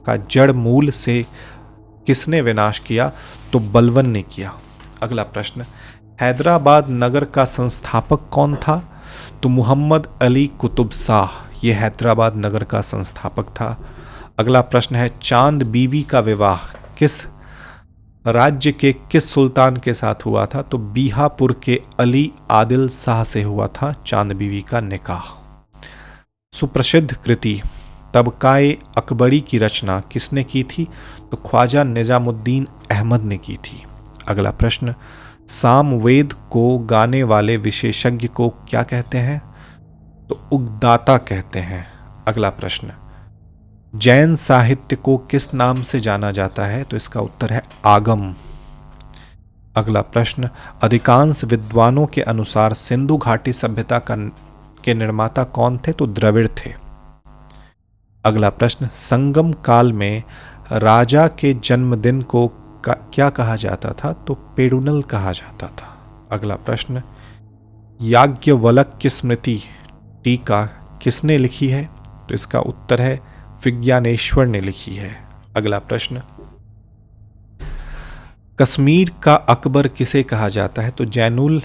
का जड़ मूल से किसने विनाश किया? तो बलवन ने किया। अगला प्रश्न, हैदराबाद नगर का संस्थापक कौन था? तो मोहम्मद अली कुतुब शाह, ये हैदराबाद नगर का संस्थापक था। अगला प्रश्न है, चांद बीवी का विवाह किस राज्य के किस सुल्तान के साथ हुआ था? तो बीहापुर के अली आदिल शाह से हुआ था चांद बीवी का निकाह। सुप्रसिद्ध कृति तबकाए अकबरी की रचना किसने की थी? तो ख्वाजा निजामुद्दीन अहमद ने की थी। अगला प्रश्न, सामवेद को गाने वाले विशेषज्ञ को क्या कहते हैं? तो उगदाता कहते हैं। अगला प्रश्न, जैन साहित्य को किस नाम से जाना जाता है? तो इसका उत्तर है आगम। अगला प्रश्न, अधिकांश विद्वानों के अनुसार सिंधु घाटी सभ्यता के निर्माता कौन थे? तो द्रविड़ थे। अगला प्रश्न, संगम काल में राजा के जन्मदिन को क्या कहा जाता था? तो पेरुनल कहा जाता था। अगला प्रश्न, याज्ञवल्क्य की स्मृति टीका किसने लिखी है? तो इसका उत्तर है विज्ञानेश्वर ने लिखी है। अगला प्रश्न, कश्मीर का अकबर किसे कहा जाता है? तो जैनुल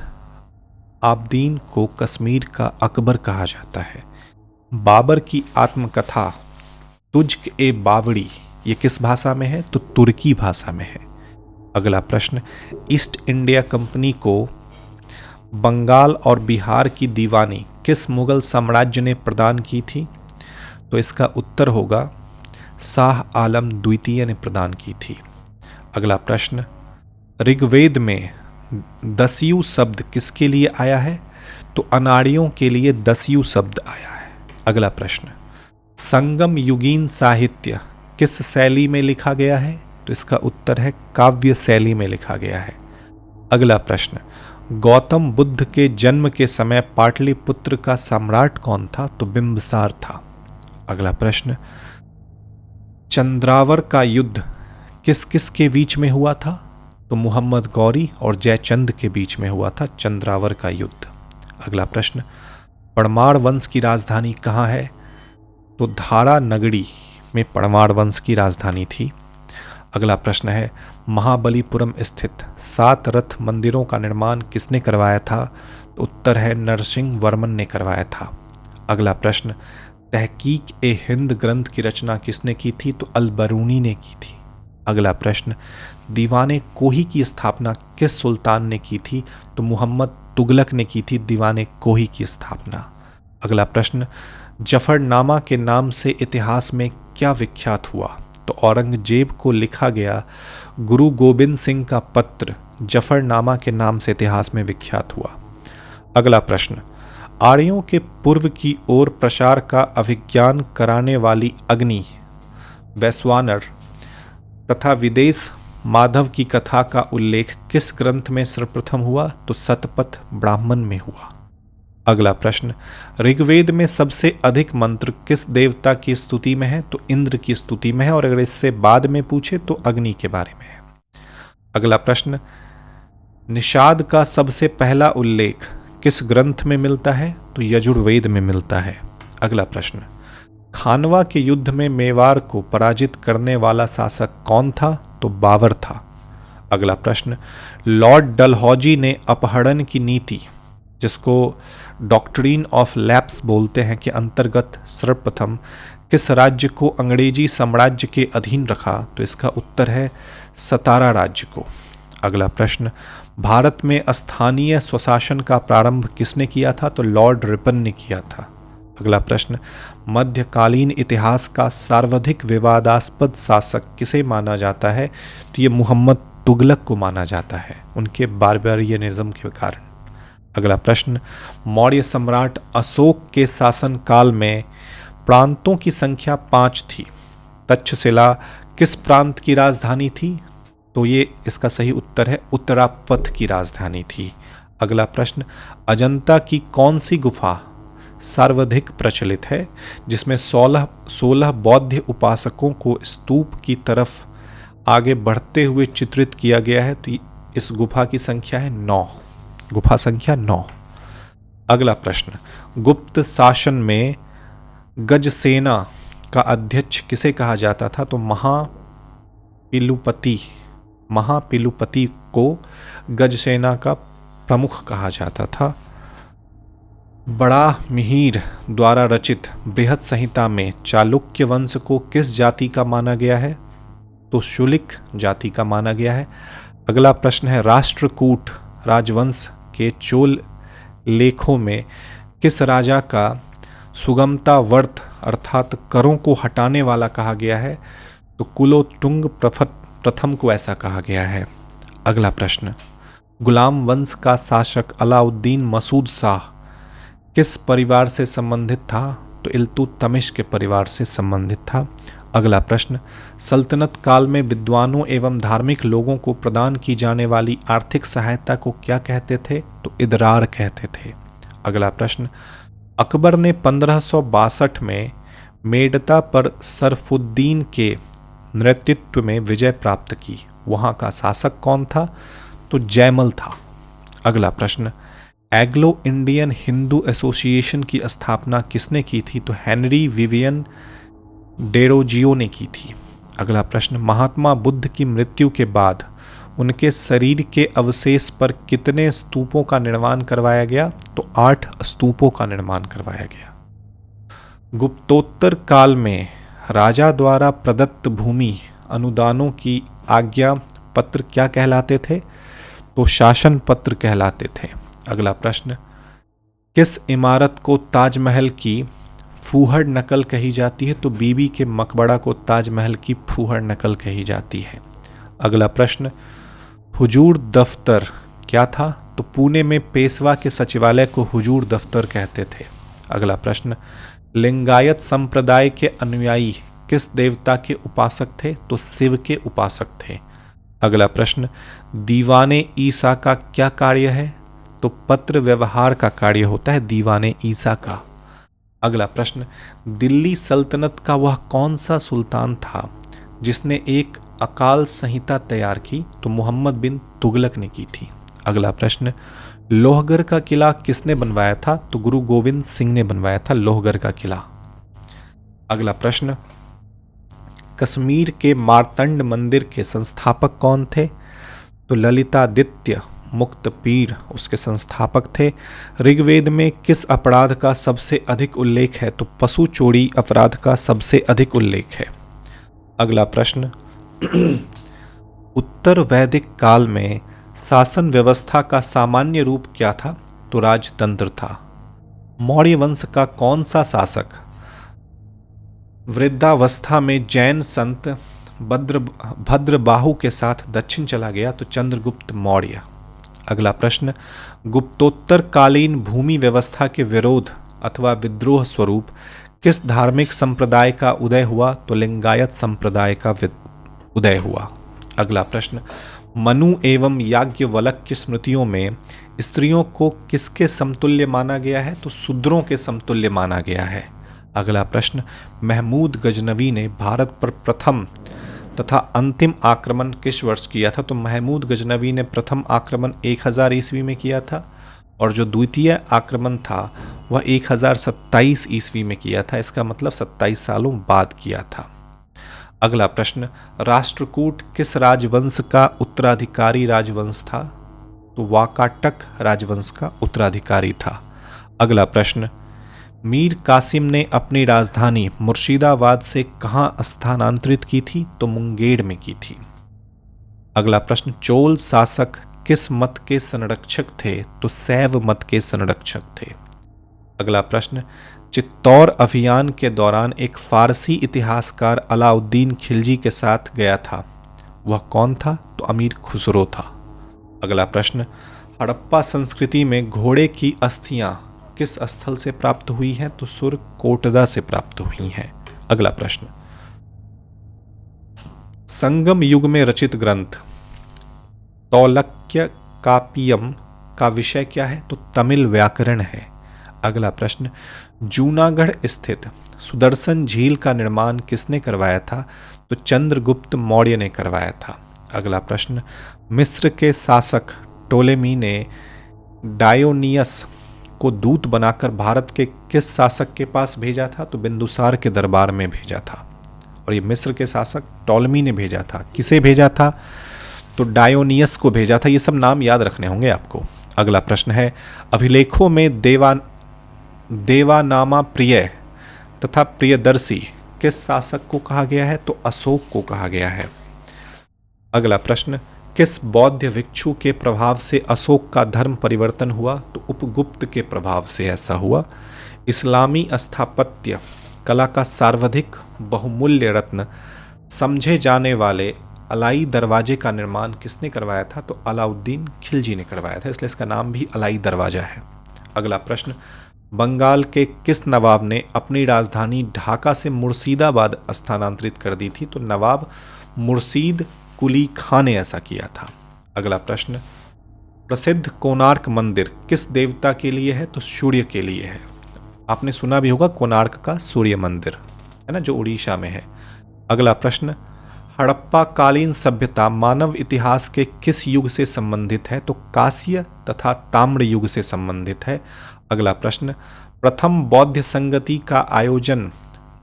आबदीन को कश्मीर का अकबर कहा जाता है। बाबर की आत्मकथा तुझ्क ए बावड़ी ये किस भाषा में है? तो तुर्की भाषा में है। अगला प्रश्न, ईस्ट इंडिया कंपनी को बंगाल और बिहार की दीवानी किस मुगल साम्राज्य ने प्रदान की थी? तो इसका उत्तर होगा शाह आलम द्वितीय ने प्रदान की थी। अगला प्रश्न, ऋग्वेद में दस्यु शब्द किसके लिए आया है? तो अनाड़ियों के लिए दस्यु शब्द आया है। अगला प्रश्न, संगम युगीन साहित्य किस शैली में लिखा गया है? तो इसका उत्तर है काव्य शैली में लिखा गया है। अगला प्रश्न, गौतम बुद्ध के जन्म के समय पाटलिपुत्र का सम्राट कौन था? तो बिंबिसार था। अगला प्रश्न, चंद्रावर का युद्ध किस किस के बीच में हुआ था? तो मोहम्मद गौरी और जयचंद के बीच में हुआ था चंद्रावर का युद्ध। अगला प्रश्न, परमार वंश की राजधानी कहाँ है? तो धारा नगरी में परमार वंश की राजधानी थी। अगला प्रश्न है, महाबलीपुरम स्थित 7 रथ मंदिरों का निर्माण किसने करवाया था? तो उत्तर है नरसिंह वर्मन ने करवाया था। अगला प्रश्न, तहकीक ए हिंद ग्रंथ की रचना किसने की थी? तो अल-बरूनी ने की थी। अगला प्रश्न, दीवाने कोही की स्थापना किस सुल्तान ने की थी? तो मोहम्मद तुगलक ने की थी दीवाने कोही की स्थापना। अगला प्रश्न, जफरनामा के नाम से इतिहास में क्या विख्यात हुआ? तो औरंगजेब को लिखा गया गुरु गोबिंद सिंह का पत्र जफरनामा के नाम से इतिहास में विख्यात हुआ। अगला प्रश्न, आर्यों के पूर्व की ओर प्रसार का अभिज्ञान कराने वाली अग्नि वैश्वानर तथा विदेश माधव की कथा का उल्लेख किस ग्रंथ में सर्वप्रथम हुआ? तो शतपथ ब्राह्मण में हुआ। अगला प्रश्न, ऋग्वेद में सबसे अधिक मंत्र किस देवता की स्तुति में है? तो इंद्र की स्तुति में है, और अगर इससे बाद में पूछे तो अग्नि के बारे में है। अगला प्रश्न, निषाद का सबसे पहला उल्लेख किस ग्रंथ में मिलता है? तो यजुर्वेद में मिलता है। अगला प्रश्न, खानवा के युद्ध में मेवाड़ को पराजित करने वाला शासक कौन था? तो बाबर था। अगला प्रश्न, लॉर्ड डलहौजी ने अपहरण की नीति, जिसको डॉक्ट्रिन ऑफ लैप्स बोलते हैं, के अंतर्गत सर्वप्रथम किस राज्य को अंग्रेजी साम्राज्य के अधीन रखा? तो इसका उत्तर है सतारा राज्य को। अगला प्रश्न, भारत में स्थानीय स्वशासन का प्रारंभ किसने किया था? तो लॉर्ड रिपन ने किया था। अगला प्रश्न, मध्यकालीन इतिहास का सर्वाधिक विवादास्पद शासक किसे माना जाता है? तो ये मोहम्मद तुगलक को माना जाता है, उनके बारबेरियनिज्म के कारण। अगला प्रश्न, मौर्य सम्राट अशोक के शासनकाल में प्रांतों की संख्या 5 थी। तक्षशिला किस प्रांत की राजधानी थी? तो ये इसका सही उत्तर है उत्तरापथ की राजधानी थी। अगला प्रश्न, अजंता की कौन सी गुफा सर्वाधिक प्रचलित है, जिसमें 16 बौद्ध उपासकों को स्तूप की तरफ आगे बढ़ते हुए चित्रित किया गया है? तो इस गुफा की संख्या है 9, गुफा संख्या 9। अगला प्रश्न, गुप्त शासन में गजसेना का अध्यक्ष किसे कहा जाता था? तो महापिलुपति को गजसेना का प्रमुख कहा जाता था। बड़ा मिहिर द्वारा रचित बृहद संहिता में चालुक्य वंश को किस जाति का माना गया है? तो शुलिक जाति का माना गया है। अगला प्रश्न है, राष्ट्रकूट राजवंश के चोल लेखों में किस राजा का सुगमता व्रत अर्थात करों को हटाने वाला कहा गया है? तो कुलोत्तुंग प्रथम को ऐसा कहा गया है। अगला प्रश्न, गुलाम वंश का शासक अलाउद्दीन मसूद शाह किस परिवार से संबंधित था? तो इल्तुतमिश के परिवार से संबंधित था। अगला प्रश्न, सल्तनत काल में विद्वानों एवं धार्मिक लोगों को प्रदान की जाने वाली आर्थिक सहायता को क्या कहते थे? तो इदरार कहते थे। अगला प्रश्न, अकबर ने 1562 में मेड़ता पर सरफुद्दीन के नेतृत्व में विजय प्राप्त की, वहां का शासक कौन था? तो जयमल था। अगला प्रश्न, एंग्लो इंडियन हिंदू एसोसिएशन की स्थापना किसने की थी? तो हेनरी विवियन डेरोजियो ने की थी। अगला प्रश्न, महात्मा बुद्ध की मृत्यु के बाद उनके शरीर के अवशेष पर कितने स्तूपों का निर्माण करवाया गया? तो 8 स्तूपों का निर्माण करवाया गया। गुप्तोत्तर काल में राजा द्वारा प्रदत्त भूमि अनुदानों की आज्ञा पत्र क्या कहलाते थे? तो शासन पत्र कहलाते थे। अगला प्रश्न, किस इमारत को ताजमहल की फूहड़ नकल कही जाती है? तो बीबी के मकबरा को ताजमहल की फूहड़ नकल कही जाती है। अगला प्रश्न, हुजूर दफ्तर क्या था? तो पुणे में पेशवा के सचिवालय को हुजूर दफ्तर कहते थे। अगला प्रश्न, लिंगायत संप्रदाय के अनुयायी किस देवता के उपासक थे? तो शिव के उपासक थे। अगला प्रश्न, दीवाने ईसा का क्या कार्य है? तो पत्र व्यवहार का कार्य होता है दीवाने ईसा का। अगला प्रश्न, दिल्ली सल्तनत का वह कौन सा सुल्तान था जिसने एक अकाल संहिता तैयार की? तो मोहम्मद बिन तुगलक ने की थी। अगला प्रश्न, लोहगढ़ का किला किसने बनवाया था? तो गुरु गोविंद सिंह ने बनवाया था लोहगढ़ का किला। अगला प्रश्न, कश्मीर के मार्तंड मंदिर के संस्थापक कौन थे? तो ललितादित्य मुक्तपीर उसके संस्थापक थे। ऋग्वेद में किस अपराध का सबसे अधिक उल्लेख है? तो पशु चोरी अपराध का सबसे अधिक उल्लेख है। अगला प्रश्न, उत्तर वैदिक काल में शासन व्यवस्था का सामान्य रूप क्या था? तो राजतंत्र था। मौर्य वंश का कौन सा शासक वृद्धावस्था में जैन संत भद्रबाहु के साथ दक्षिण चला गया? तो चंद्रगुप्त मौर्य। अगला प्रश्न, गुप्तोत्तर कालीन भूमि व्यवस्था के विरोध अथवा विद्रोह स्वरूप किस धार्मिक संप्रदाय का उदय हुआ? तो लिंगायत संप्रदाय का उदय हुआ। अगला प्रश्न, मनु एवं याज्ञवल्क्य की स्मृतियों में स्त्रियों को किसके समतुल्य माना गया है? तो शूद्रों के समतुल्य माना गया है। अगला प्रश्न, महमूद गजनवी ने भारत पर प्रथम तथा अंतिम आक्रमण किस वर्ष किया था? तो महमूद गजनवी ने प्रथम आक्रमण 1000 ईस्वी में किया था और जो द्वितीय आक्रमण था वह 1027 ईस्वी में किया था। इसका मतलब 27 सालों बाद किया था। अगला प्रश्न, राष्ट्रकूट किस राजवंश का उत्तराधिकारी राजवंश था? तो वाकाटक राजवंश का उत्तराधिकारी था। अगला प्रश्न, मीर कासिम ने अपनी राजधानी मुर्शिदाबाद से कहां स्थानांतरित की थी? तो मुंगेर में की थी। अगला प्रश्न, चोल शासक किस मत के संरक्षक थे? तो शैव मत के संरक्षक थे। अगला प्रश्न, चित्तौर अभियान के दौरान एक फारसी इतिहासकार अलाउद्दीन खिलजी के साथ गया था, वह कौन था? तो अमीर खुसरो था। अगला प्रश्न, हड़प्पा संस्कृति में घोड़े की अस्थियां किस स्थल से प्राप्त हुई हैं? तो सुरकोटदा से प्राप्त हुई हैं। अगला प्रश्न, संगम युग में रचित ग्रंथ तौलक्य कापियम का विषय क्या है? तो तमिल व्याकरण है। अगला प्रश्न, जूनागढ़ स्थित सुदर्शन झील का निर्माण किसने करवाया था? तो चंद्रगुप्त मौर्य ने करवाया था। अगला प्रश्न, मिस्र के शासक टोलेमी ने डायोनियस को दूत बनाकर भारत के किस शासक के पास भेजा था? तो बिंदुसार के दरबार में भेजा था। और ये मिस्र के शासक टोलेमी ने भेजा था। किसे भेजा था? तो डायोनियस को भेजा था। ये सब नाम याद रखने होंगे आपको। अगला प्रश्न है, अभिलेखों में देवानामा प्रिय तथा प्रियदर्शी किस शासक को कहा गया है? तो अशोक को कहा गया है। अगला प्रश्न, किस बौद्ध भिक्षु के प्रभाव से अशोक का धर्म परिवर्तन हुआ? तो उपगुप्त के प्रभाव से ऐसा हुआ। इस्लामी स्थापत्य कला का सर्वाधिक बहुमूल्य रत्न समझे जाने वाले अलाई दरवाजे का निर्माण किसने करवाया था? तो अलाउद्दीन खिलजी ने करवाया था, इसलिए इसका नाम भी अलाई दरवाजा है। अगला प्रश्न, बंगाल के किस नवाब ने अपनी राजधानी ढाका से मुर्शिदाबाद स्थानांतरित कर दी थी? तो नवाब मुर्शीद कुली खां ने ऐसा किया था। अगला प्रश्न, प्रसिद्ध कोणार्क मंदिर किस देवता के लिए है? तो सूर्य के लिए है। आपने सुना भी होगा कोणार्क का सूर्य मंदिर, है ना, जो उड़ीसा में है। अगला प्रश्न, हड़प्पा कालीन सभ्यता मानव इतिहास के किस युग से संबंधित है? तो कांस्य तथा ताम्र युग से संबंधित है। अगला प्रश्न, प्रथम बौद्ध संगति का आयोजन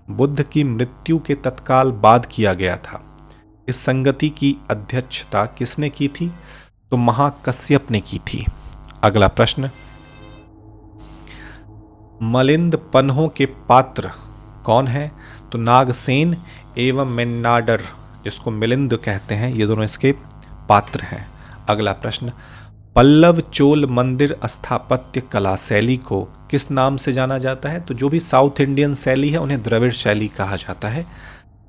बुद्ध की मृत्यु के तत्काल बाद किया गया था। इस संगति की अध्यक्षता किसने की थी? तो महाकश्यप ने की थी। अगला प्रश्न, मलिंद पन्हों के पात्र कौन है? तो नागसेन एवं मेन्नाडर, जिसको मिलिंद कहते हैं, ये दोनों इसके पात्र हैं। अगला प्रश्न, पल्लव चोल मंदिर स्थापत्य कला शैली को किस नाम से जाना जाता है? तो जो भी साउथ इंडियन शैली है उन्हें द्रविड़ शैली कहा जाता है।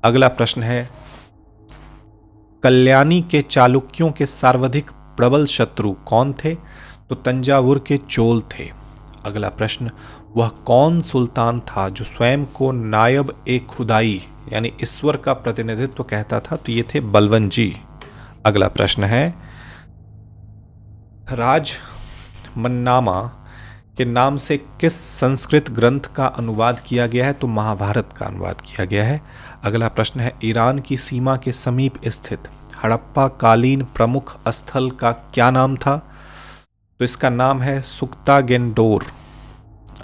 अगला प्रश्न है, कल्याणी के चालुक्यों के सर्वाधिक प्रबल शत्रु कौन थे? तो तंजावुर के चोल थे। अगला प्रश्न, वह कौन सुल्तान था जो स्वयं को नायब ए खुदाई यानी ईश्वर का प्रतिनिधित्व कहता था? तो ये थे बलवंत जी। अगला प्रश्न है, राजमन्नामा के नाम से किस संस्कृत ग्रंथ का अनुवाद किया गया है? तो महाभारत का अनुवाद किया गया है। अगला प्रश्न है, ईरान की सीमा के समीप स्थित हड़प्पा कालीन प्रमुख स्थल का क्या नाम था? तो इसका नाम है सुक्तागेंडोर।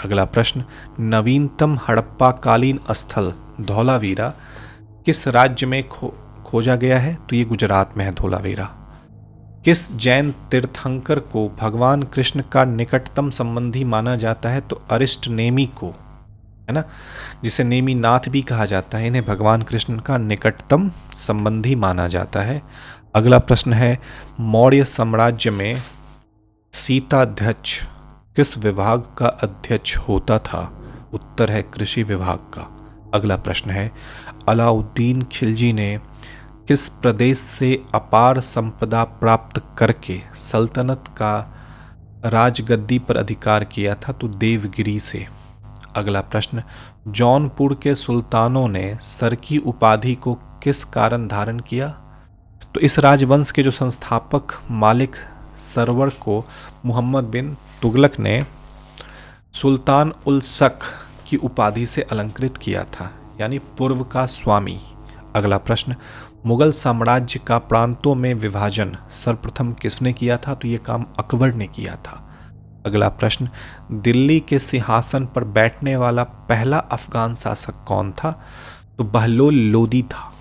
अगला प्रश्न, नवीनतम हड़प्पा कालीन स्थल धौलावीरा किस राज्य में खोजा गया है? तो ये गुजरात में है धौलावीरा। किस जैन तीर्थंकर को भगवान कृष्ण का निकटतम संबंधी माना जाता है? तो अरिष्ट नेमी को, है ना, जिसे नेमीनाथ भी कहा जाता है, इन्हें भगवान कृष्ण का निकटतम संबंधी माना जाता है। अगला प्रश्न है, मौर्य साम्राज्य में सीताध्यक्ष किस विभाग का अध्यक्ष होता था? उत्तर है कृषि विभाग का। अगला प्रश्न है, अलाउद्दीन खिलजी ने किस प्रदेश से अपार संपदा प्राप्त करके सल्तनत का राजगद्दी पर अधिकार किया था? तो देवगिरी से। अगला प्रश्न, जौनपुर के सुल्तानों ने सर की उपाधि को किस कारण धारण किया? तो इस राजवंश के जो संस्थापक मालिक सरवर को मोहम्मद बिन तुगलक ने सुल्तान उल शक की उपाधि से अलंकृत किया था, यानी पूर्व का स्वामी। अगला प्रश्न, मुगल साम्राज्य का प्रांतों में विभाजन सर्वप्रथम किसने किया था? तो ये काम अकबर ने किया था। अगला प्रश्न, दिल्ली के सिंहासन पर बैठने वाला पहला अफगान शासक कौन था? तो बहलोल लोदी था।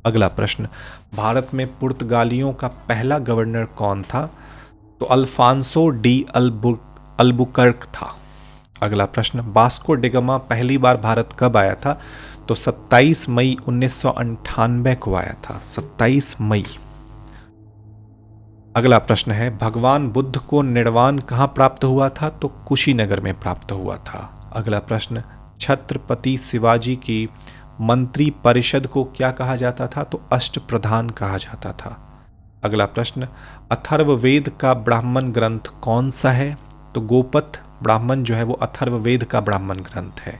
अगला प्रश्न, भारत में पुर्तगालियों का पहला गवर्नर कौन था? तो अल्फांसो डी अल्बुकर्क था। अगला प्रश्न, वास्को डिगामा पहली बार भारत कब आया था? तो 27 मई 1998 को आया था, 27 मई। अगला प्रश्न है, भगवान बुद्ध को निर्वाण कहाँ प्राप्त हुआ था? तो कुशीनगर में प्राप्त हुआ था। अगला प्रश्न, छत्रपति शिवाजी की मंत्री परिषद को क्या कहा जाता था? तो अष्टप्रधान कहा जाता था। अगला प्रश्न, अथर्ववेद का ब्राह्मण ग्रंथ कौन सा है? तो गोपथ ब्राह्मण जो है वो अथर्ववेद का ब्राह्मण ग्रंथ है।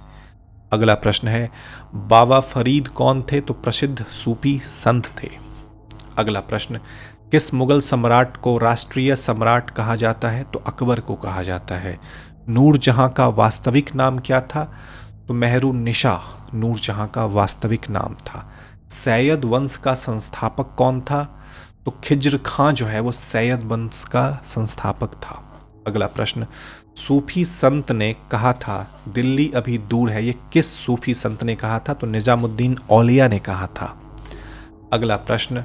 अगला प्रश्न है, बाबा फरीद कौन थे? तो प्रसिद्ध सूफी संत थे। अगला प्रश्न, किस मुगल सम्राट को राष्ट्रीय सम्राट कहा जाता है? तो अकबर को कहा जाता है। नूरजहां का वास्तविक नाम क्या था? तो मेहरुन्निसा नूरजहां का वास्तविक नाम था। सैयद वंश का संस्थापक कौन था? तो खिज्र खां जो है वो सैयद वंश का संस्थापक था। अगला प्रश्न, सूफी संत ने कहा था दिल्ली अभी दूर है, ये किस सूफी संत ने कहा था? तो निजामुद्दीन औलिया ने कहा था। अगला प्रश्न,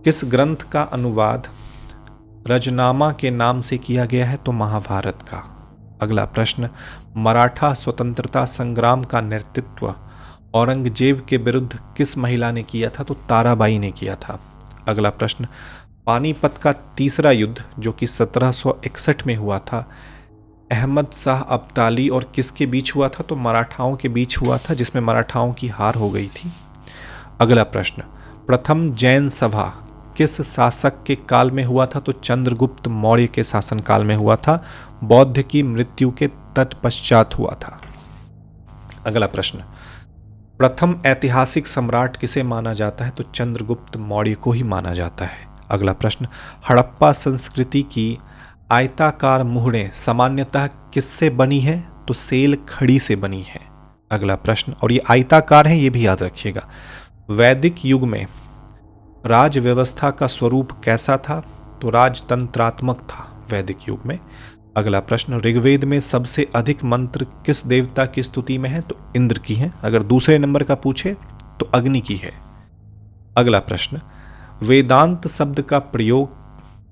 किस ग्रंथ का अनुवाद रजनामा के नाम से किया गया है? तो महाभारत का। अगला प्रश्न, मराठा स्वतंत्रता संग्राम का नेतृत्व औरंगजेब के विरुद्ध किस महिला ने किया था? तो ताराबाई ने किया था। अगला प्रश्न, पानीपत का तीसरा युद्ध जो कि 1761 में हुआ था, अहमद शाह अब्दाली और किसके बीच हुआ था? तो मराठाओं के बीच हुआ था, जिसमें मराठाओं की हार हो गई थी। अगला प्रश्न, प्रथम जैन सभा किस शासक के काल में हुआ था? तो चंद्रगुप्त मौर्य के शासनकाल में हुआ था, बौद्ध की मृत्यु के तत्पश्चात हुआ था। अगला प्रश्न, प्रथम ऐतिहासिक सम्राट किसे माना जाता है? तो चंद्रगुप्त मौर्य को ही माना जाता है। अगला प्रश्न, हड़प्पा संस्कृति की आयताकार मुहरें सामान्यतः किससे बनी है? तो सेल खड़ी से बनी है। अगला प्रश्न, और ये आयताकार है, ये भी याद रखिएगा। वैदिक युग में राज व्यवस्था का स्वरूप कैसा था? तो राजतंत्रात्मक था वैदिक युग में। अगला प्रश्न, ऋग्वेद में सबसे अधिक मंत्र किस देवता की स्तुति में है? तो इंद्र की है। अगर दूसरे नंबर का पूछे तो अग्नि की है। अगला प्रश्न, वेदांत शब्द का प्रयोग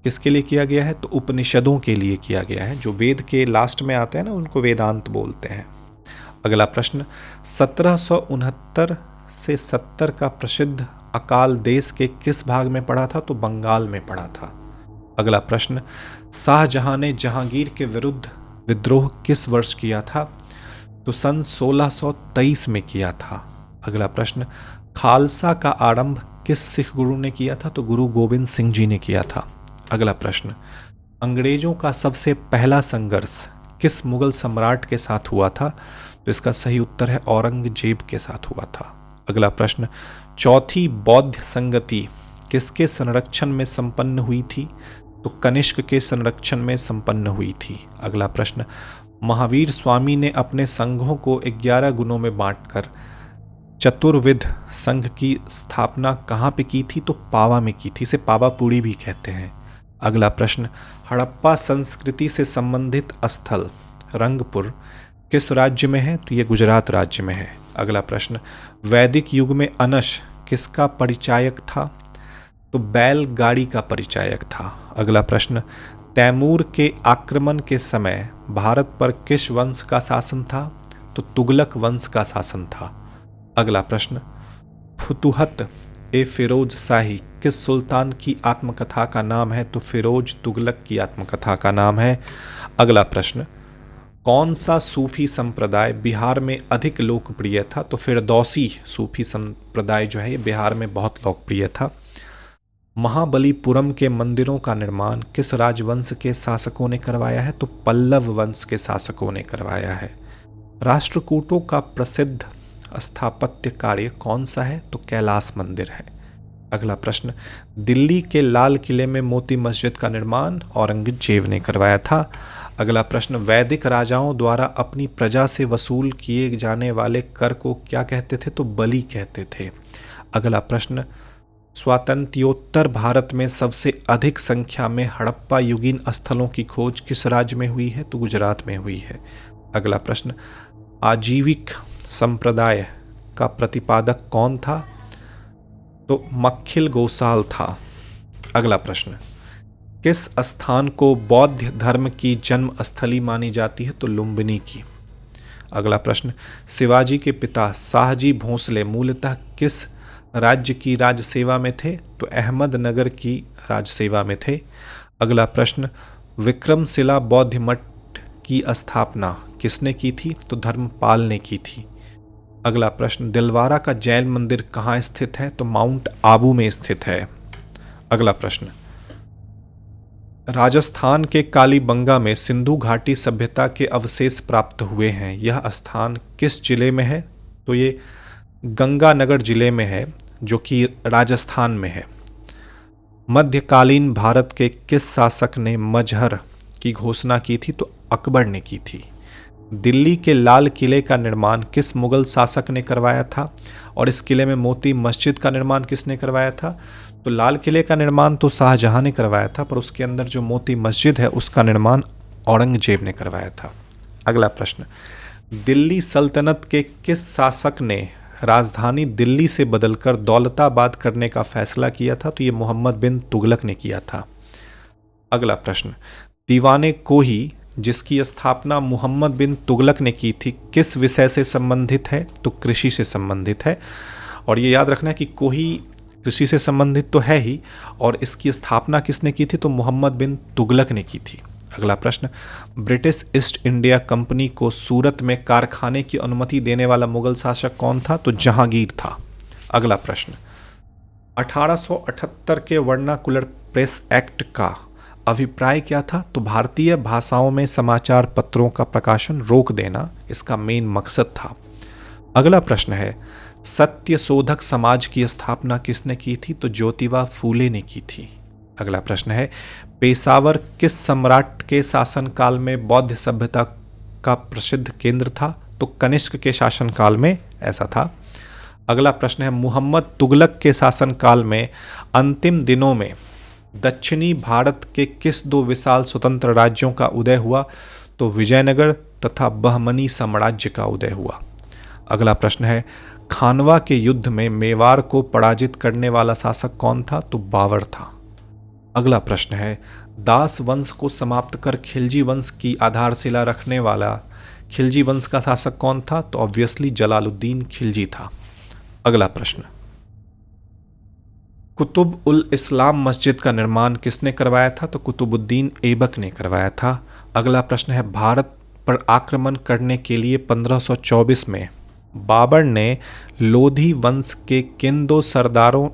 किसके लिए किया गया है? तो उपनिषदों के लिए किया गया है। जो वेद के लास्ट में आते हैं ना, उनको वेदांत बोलते हैं। अगला प्रश्न, 1769 से 70 का प्रसिद्ध अकाल देश के किस भाग में पड़ा था? तो बंगाल में पड़ा था। अगला प्रश्न, शाहजहां ने जहांगीर के विरुद्ध विद्रोह किस वर्ष किया था? तो सन 1623 में किया था। अगला प्रश्न, खालसा का आरंभ किस सिख गुरु ने किया था? तो गुरु गोविंद सिंह जी ने किया था। अगला प्रश्न, अंग्रेजों का सबसे पहला संघर्ष किस मुगल सम्राट के साथ हुआ था? तो इसका सही उत्तर है औरंगजेब के साथ हुआ था। अगला प्रश्न, चौथी बौद्ध संगति किसके संरक्षण में संपन्न हुई थी? तो कनिष्क के संरक्षण में संपन्न हुई थी। अगला प्रश्न, महावीर स्वामी ने अपने संघों को 11 गुणों में बांटकर चतुर्विध संघ की स्थापना कहाँ पे की थी? तो पावा में की थी। इसे पावापुरी भी कहते हैं। अगला प्रश्न, हड़प्पा संस्कृति से संबंधित स्थल रंगपुर किस राज्य में है? तो ये गुजरात राज्य में है। अगला प्रश्न, वैदिक युग में अनश किसका परिचायक था? तो बैलगाड़ी का परिचायक था। अगला प्रश्न, तैमूर के आक्रमण के समय भारत पर किस वंश का शासन था? तो तुगलक वंश का शासन था। अगला प्रश्न, फुतुहत ए फिरोज शाही किस सुल्तान की आत्मकथा का नाम है? तो फिरोज तुगलक की आत्मकथा का नाम है। अगला प्रश्न, कौन सा सूफी संप्रदाय बिहार में अधिक लोकप्रिय था? तो फिरदौसी सूफी संप्रदाय जो है ये बिहार में बहुत लोकप्रिय था। महाबलीपुरम के मंदिरों का निर्माण किस राजवंश के शासकों ने करवाया है? तो पल्लव वंश के शासकों ने करवाया है। राष्ट्रकूटों का प्रसिद्ध स्थापत्य कार्य कौन सा है? तो कैलाश मंदिर है। अगला प्रश्न, दिल्ली के लाल किले में मोती मस्जिद का निर्माण औरंगजेब ने करवाया था। अगला प्रश्न, वैदिक राजाओं द्वारा अपनी प्रजा से वसूल किए जाने वाले कर को क्या कहते थे? तो बलि कहते थे। अगला प्रश्न, स्वातंत्र्योत्तर भारत में सबसे अधिक संख्या में हड़प्पा युगीन स्थलों की खोज किस राज्य में हुई है? तो गुजरात में हुई है। अगला प्रश्न, आजीविक संप्रदाय का प्रतिपादक कौन था? तो मक्खिल गोसाल था। अगला प्रश्न, किस स्थान को बौद्ध धर्म की जन्म स्थली मानी जाती है? तो लुम्बिनी की। अगला प्रश्न, शिवाजी के पिता शाहजी भोंसले मूलतः किस राज्य की राजसेवा में थे? तो अहमदनगर की राजसेवा में थे। अगला प्रश्न, विक्रमशिला बौद्ध मठ की स्थापना किसने की थी? तो धर्मपाल ने की थी। अगला प्रश्न, दिलवारा का जैन मंदिर कहाँ स्थित है? तो माउंट आबू में स्थित है। अगला प्रश्न, राजस्थान के कालीबंगा में सिंधु घाटी सभ्यता के अवशेष प्राप्त हुए हैं। यह स्थान किस जिले में है? तो ये गंगानगर जिले में है, जो कि राजस्थान में है। मध्यकालीन भारत के किस शासक ने मजहर की घोषणा की थी? तो अकबर ने की थी। दिल्ली के लाल किले का निर्माण किस मुगल शासक ने करवाया था? और इस किले में मोती मस्जिद का निर्माण किसने करवाया था? तो लाल किले का निर्माण तो शाहजहां ने करवाया था, पर उसके अंदर जो मोती मस्जिद है उसका निर्माण औरंगजेब ने करवाया था। अगला प्रश्न, दिल्ली सल्तनत के किस शासक ने राजधानी दिल्ली से बदलकर दौलताबाद करने का फैसला किया था? तो ये मोहम्मद बिन तुगलक ने किया था। अगला प्रश्न, दीवाने कोही जिसकी स्थापना मोहम्मद बिन तुगलक ने की थी किस विषय से संबंधित है? तो कृषि से संबंधित है। और ये याद रखना है कि कोही कृषि से संबंधित तो है ही, और इसकी स्थापना किसने की थी? तो मोहम्मद बिन तुगलक ने की थी। अगला प्रश्न, ब्रिटिश ईस्ट इंडिया कंपनी को सूरत में कारखाने की अनुमति देने वाला मुगल शासक कौन था? तो जहांगीर था। अगला प्रश्न, 1878 के वर्नाकुलर प्रेस एक्ट का अभिप्राय क्या था? तो भारतीय भाषाओं में समाचार पत्रों का प्रकाशन रोक देना इसका मेन मकसद था। अगला प्रश्न है, सत्य शोधक समाज की स्थापना किसने की थी? तो ज्योतिबा फूले ने की थी। अगला प्रश्न है, पेशावर किस सम्राट के शासनकाल में बौद्ध सभ्यता का प्रसिद्ध केंद्र था? तो कनिष्क के शासनकाल में ऐसा था। अगला प्रश्न है, मुहम्मद तुगलक के शासनकाल में अंतिम दिनों में दक्षिणी भारत के किस दो विशाल स्वतंत्र राज्यों का उदय हुआ? तो विजयनगर तथा बहमनी साम्राज्य का उदय हुआ। अगला प्रश्न है, खानवा के युद्ध में मेवाड़ को पराजित करने वाला शासक कौन था? तो बाबर था। अगला प्रश्न है, दास वंश को समाप्त कर खिलजी वंश की आधारशिला रखने वाला खिलजी वंश का शासक कौन था? तो ऑब्वियसली जलालुद्दीन खिलजी था। अगला प्रश्न, कुतुब उल इस्लाम मस्जिद का निर्माण किसने करवाया था? तो कुतुबुद्दीन ऐबक ने करवाया था। अगला प्रश्न है, भारत पर आक्रमण करने के लिए 1524 में बाबर ने लोधी वंश के किन दो सरदारों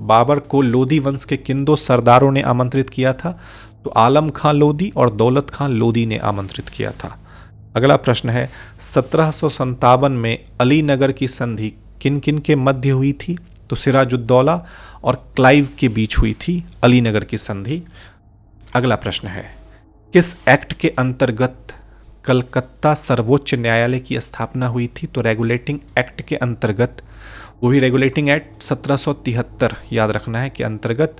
बाबर को लोधी वंश के किन दो सरदारों ने आमंत्रित किया था? तो आलम खां लोधी और दौलत खां लोधी ने आमंत्रित किया था। अगला प्रश्न है, 1757 में अलीनगर की संधि किन किन के मध्य हुई थी? तो सिराजुद्दौला और क्लाइव के बीच हुई थी अलीनगर की संधि। अगला प्रश्न है, किस एक्ट के अंतर्गत कलकत्ता सर्वोच्च न्यायालय की स्थापना हुई थी? तो रेगुलेटिंग एक्ट के अंतर्गत, वो भी रेगुलेटिंग एक्ट 1773 याद रखना है, के अंतर्गत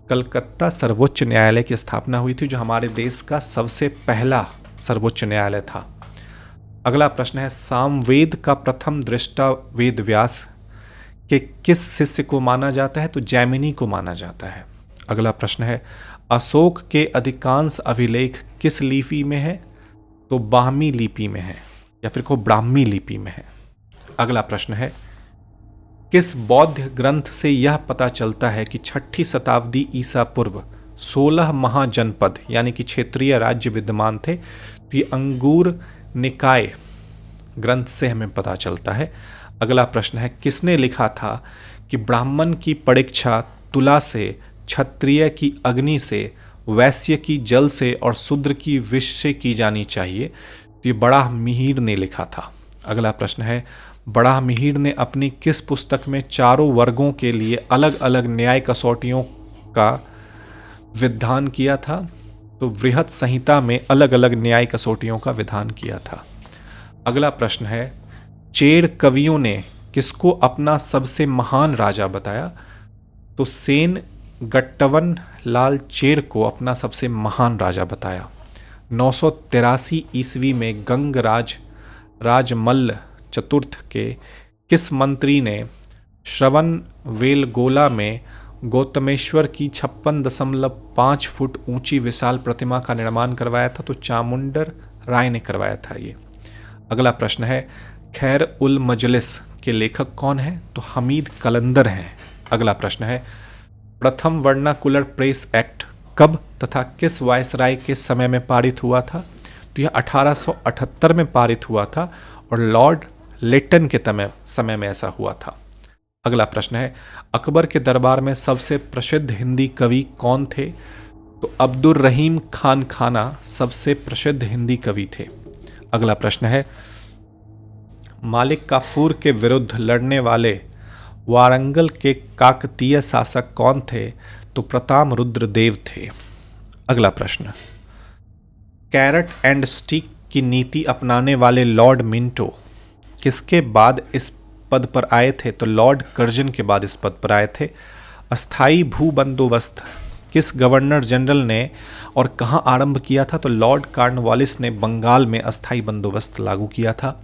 कलकत्ता सर्वोच्च न्यायालय की स्थापना हुई थी, जो हमारे देश का सबसे पहला सर्वोच्च न्यायालय था। अगला प्रश्न है, सामवेद का प्रथम दृष्टा वेद व्यास के किस शिष्य को माना जाता है? तो जैमिनी को माना जाता है। अगला प्रश्न है, अशोक के अधिकांश अभिलेख किस लिपि में है? तो बाहमी लिपि में है, या फिर को ब्राह्मी लिपि में है। अगला प्रश्न है, किस बौद्ध ग्रंथ से यह पता चलता है कि 6ठी शताब्दी ईसा पूर्व 16 महाजनपद यानी कि क्षेत्रीय राज्य विद्यमान थे? तो ये अंगूर निकाय ग्रंथ से हमें पता चलता है। अगला प्रश्न है, किसने लिखा था कि ब्राह्मण की परीक्षा तुला से, क्षत्रिय की अग्नि से, वैश्य की जल से और शूद्र की विष से की जानी चाहिए? तो ये बड़ा मिहिर ने लिखा था। अगला प्रश्न है, बड़ा मिहिर ने अपनी किस पुस्तक में चारों वर्गों के लिए अलग अलग न्याय कसौटियों का विधान किया था? तो बृहत संहिता में अलग अलग न्याय कसौटियों का विधान किया था। अगला प्रश्न है, चेर कवियों ने किसको अपना सबसे महान राजा बताया? तो सेन गट्टवन लाल चेर को अपना सबसे महान राजा बताया। 983 ईस्वी में गंगराज राजमल्ल चतुर्थ के किस मंत्री ने श्रवण वेलगोला में गौतमेश्वर की 56.5 फुट ऊंची विशाल प्रतिमा का निर्माण करवाया था? तो चामुंडर राय ने करवाया था ये। अगला प्रश्न है, खैर उल मजलिस के लेखक कौन है? तो हमीद कलंदर हैं। अगला प्रश्न है, प्रथम वर्नाकुलर प्रेस एक्ट कब तथा किस वायसराय के समय में पारित हुआ था? तो यह 1878 में पारित हुआ था और लॉर्ड लेटन के समय में ऐसा हुआ था। अगला प्रश्न है, अकबर के दरबार में सबसे प्रसिद्ध हिंदी कवि कौन थे? तो अब्दुर रहीम खान खाना सबसे प्रसिद्ध हिंदी कवि थे। अगला प्रश्न है, मालिक काफूर के विरुद्ध लड़ने वाले वारंगल के काकतीय शासक कौन थे? तो प्रताप रुद्र देव थे। अगला प्रश्न, कैरेट एंड स्टिक की नीति अपनाने वाले लॉर्ड मिंटो किसके बाद इस पद पर आए थे? तो लॉर्ड कर्जन के बाद इस पद पर आए थे। अस्थाई भू बंदोबस्त किस गवर्नर जनरल ने और कहां आरंभ किया था? तो लॉर्ड कॉर्नवालिस ने बंगाल में अस्थाई बंदोबस्त लागू किया था।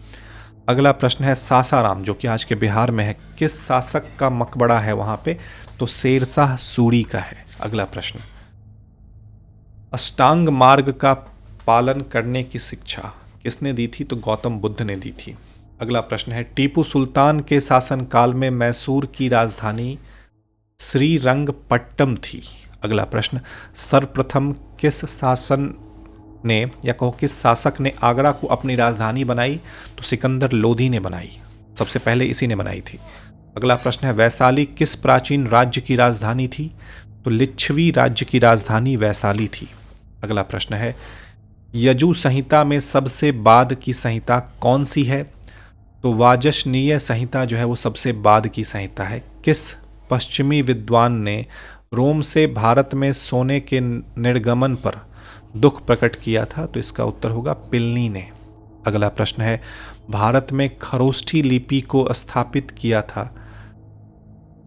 अगला प्रश्न है, सासाराम जो कि आज के बिहार में है, किस शासक का मकबरा है वहां पे? तो शेरशाह सूरी का है। अगला प्रश्न, अष्टांग मार्ग का पालन करने की शिक्षा किसने दी थी? तो गौतम बुद्ध ने दी थी। अगला प्रश्न है, टीपू सुल्तान के शासनकाल में मैसूर की राजधानी श्रीरंगपट्टम थी। अगला प्रश्न, सर्वप्रथम किस शासन ने या कहो किस शासक ने आगरा को अपनी राजधानी बनाई? तो सिकंदर लोधी ने बनाई, सबसे पहले इसी ने बनाई थी। अगला प्रश्न है, वैशाली किस प्राचीन राज्य की राजधानी थी? तो लिच्छवी राज्य की राजधानी वैशाली थी। अगला प्रश्न है, यजु संहिता में सबसे बाद की संहिता कौन सी है? तो वाजसनीय संहिता जो है वो सबसे बाद की संहिता है। किस पश्चिमी विद्वान ने रोम से भारत में सोने के निर्गमन पर दुख प्रकट किया था? तो इसका उत्तर होगा प्लिनी ने। अगला प्रश्न है, भारत में खरोष्ठी लिपि को स्थापित किया था?